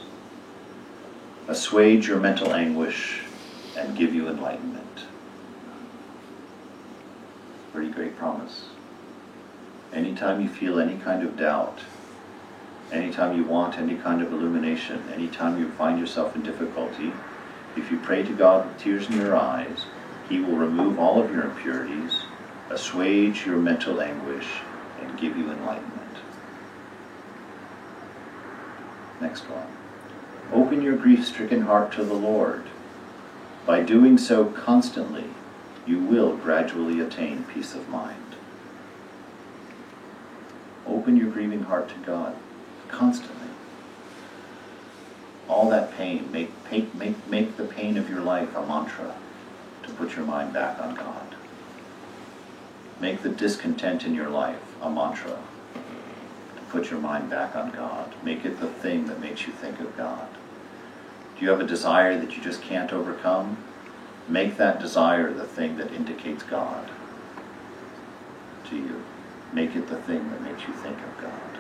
assuage your mental anguish, and give you enlightenment. Pretty great promise. Anytime you feel any kind of doubt, anytime you want any kind of illumination, anytime you find yourself in difficulty, if you pray to God with tears in your eyes, He will remove all of your impurities, assuage your mental anguish, and give you enlightenment. Next one. Open your grief-stricken heart to the Lord. By doing so constantly, you will gradually attain peace of mind. Open your grieving heart to God constantly. All that pain, make the pain of your life a mantra to put your mind back on God. Make the discontent in your life a mantra to put your mind back on God. Make it the thing that makes you think of God. Do you have a desire that you just can't overcome? Make that desire the thing that indicates God to you. Make it the thing that makes you think of God.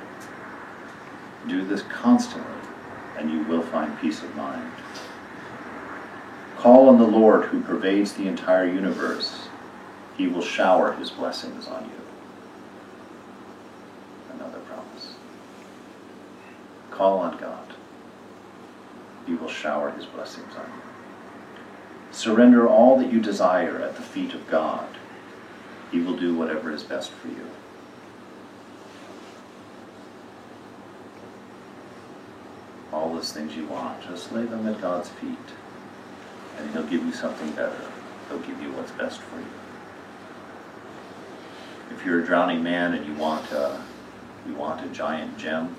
Do this constantly, and you will find peace of mind. Call on the Lord who pervades the entire universe. He will shower His blessings on you. Another promise. Call on God. He will shower His blessings on you. Surrender all that you desire at the feet of God. He will do whatever is best for you. All those things you want, just lay them at God's feet, and He'll give you something better. He'll give you what's best for you. If you're a drowning man and you want a giant gem,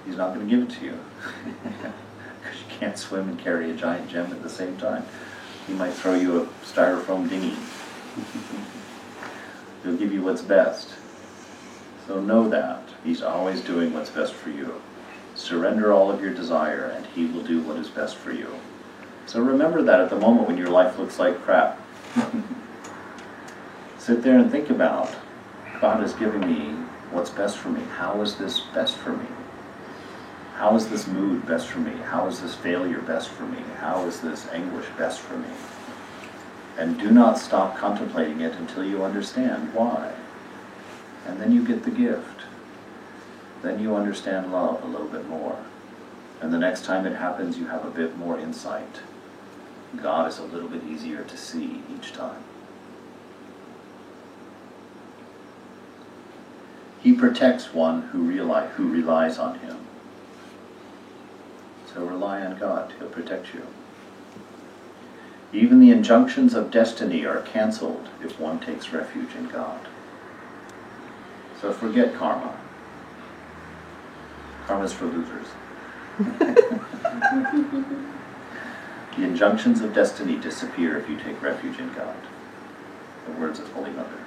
He's not going to give it to you, because you can't swim and carry a giant gem at the same time. He might throw you a styrofoam dinghy. He'll give you what's best. So know that He's always doing what's best for you. Surrender all of your desire, and He will do what is best for you. So remember that at the moment when your life looks like crap. Sit there and think about, God is giving me what's best for me. How is this best for me? How is this mood best for me? How is this failure best for me? How is this anguish best for me? And do not stop contemplating it until you understand why. And then you get the gift. Then you understand love a little bit more. And the next time it happens, you have a bit more insight. God is a little bit easier to see each time. He protects one who relies on Him. So rely on God. He'll protect you. Even the injunctions of destiny are canceled if one takes refuge in God. So forget karma. Karma's for losers. The injunctions of destiny disappear if you take refuge in God. The words of Holy Mother.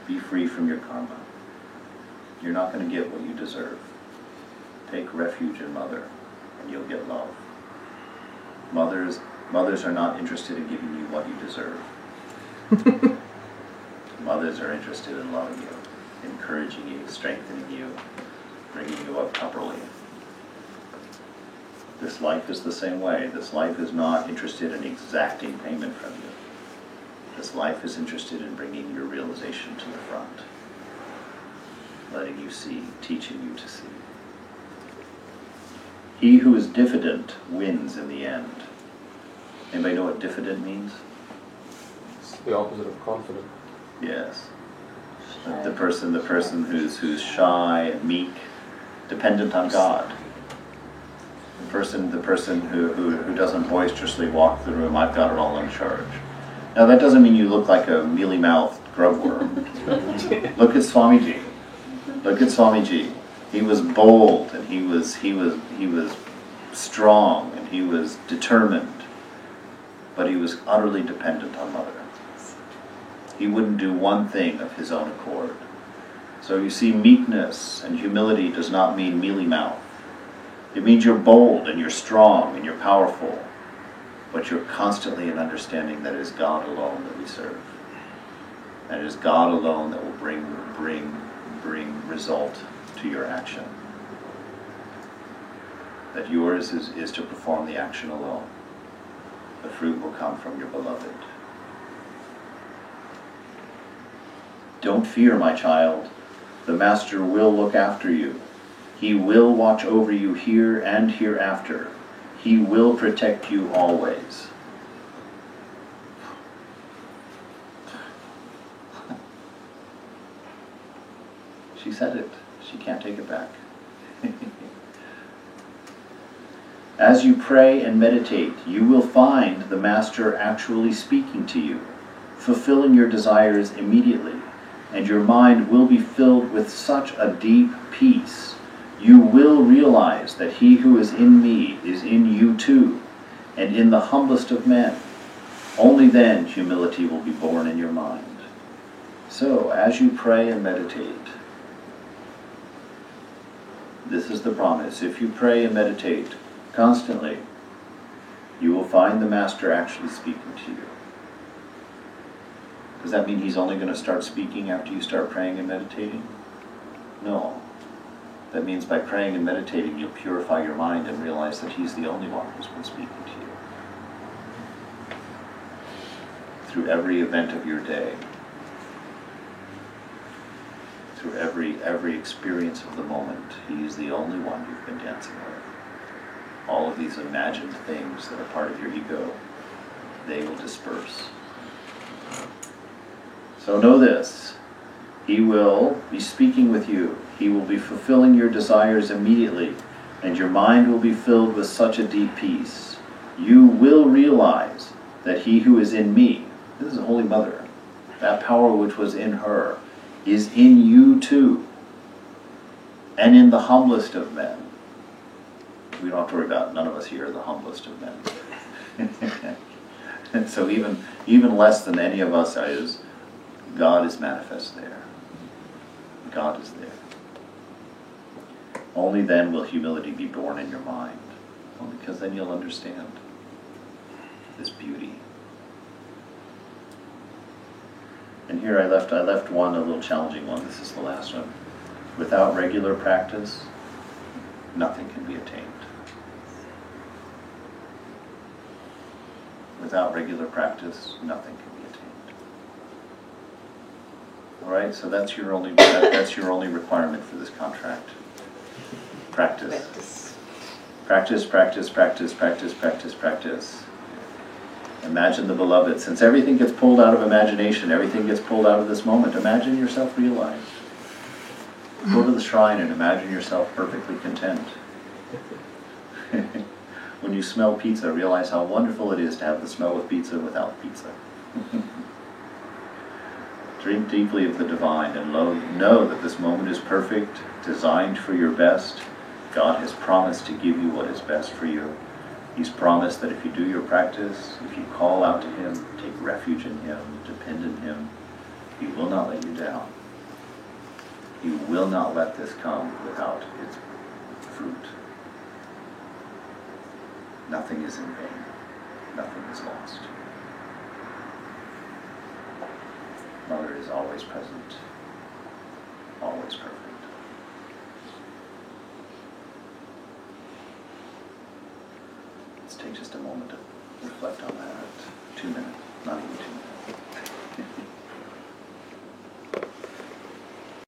Be free from your karma. You're not going to get what you deserve. Take refuge in Mother, and you'll get love. Mothers are not interested in giving you what you deserve. Mothers are interested in loving you, encouraging you, strengthening you, bringing you up properly. This life is the same way. This life is not interested in exacting payment from you. This life is interested in bringing your realization to the front, letting you see, teaching you to see. He who is diffident wins in the end. Anybody know what diffident means? It's the opposite of confident. Yes. The person who's shy and meek, dependent on God. The person who doesn't boisterously walk the room, I've got it all in charge. Now that doesn't mean you look like a mealy-mouthed grubworm. Look at Swamiji. Look at Swamiji. He was bold, and he was strong, and he was determined, but he was utterly dependent on Mother. He wouldn't do one thing of his own accord. So you see, meekness and humility does not mean mealy-mouth. It means you're bold and you're strong and you're powerful, but you're constantly in understanding that it is God alone that we serve. And it is God alone that will bring result to your action. That yours is to perform the action alone. The fruit will come from your beloved. Don't fear, my child. The Master will look after you. He will watch over you here and hereafter. He will protect you always. She said it. She can't take it back. As you pray and meditate, you will find the Master actually speaking to you, fulfilling your desires immediately, and your mind will be filled with such a deep peace. You will realize that he who is in me is in you too, and in the humblest of men. Only then humility will be born in your mind. So, as you pray and meditate, this is the promise. If you pray and meditate constantly, you will find the Master actually speaking to you. Does that mean he's only going to start speaking after you start praying and meditating? No. That means by praying and meditating, you'll purify your mind and realize that he's the only one who's been speaking to you. Through every event of your day, through every experience of the moment, he is the only one you've been dancing with. All of these imagined things that are part of your ego, they will disperse. So know this, he will be speaking with you. He will be fulfilling your desires immediately, and your mind will be filled with such a deep peace. You will realize that he who is in me, this is Holy Mother, that power which was in her, is in you too, and in the humblest of men. We don't have to worry about, none of us here are the humblest of men. And so even less than any of us is, God is manifest there. God is there. Only then will humility be born in your mind. Well, because then you'll understand this beauty. And here I left one, a little challenging one. This is the last one. Without regular practice, nothing can be attained. Without regular practice, nothing can be attained. All right, so that's your only requirement for this contract. Practice. Practice, practice, practice, practice, practice, practice. Imagine the beloved. Since everything gets pulled out of imagination, everything gets pulled out of this moment, imagine yourself realized. Go to the shrine and imagine yourself perfectly content. When you smell pizza, realize how wonderful it is to have the smell of pizza without pizza. Drink deeply of the divine and know that this moment is perfect, designed for your best. God has promised to give you what is best for you. He's promised that if you do your practice, if you call out to him, take refuge in him, depend in him, he will not let you down. He will not let this come without its fruit. Nothing is in vain. Nothing is lost. Mother is always present, always perfect. Let's take just a moment to reflect on that. 2 minutes, not even 2 minutes.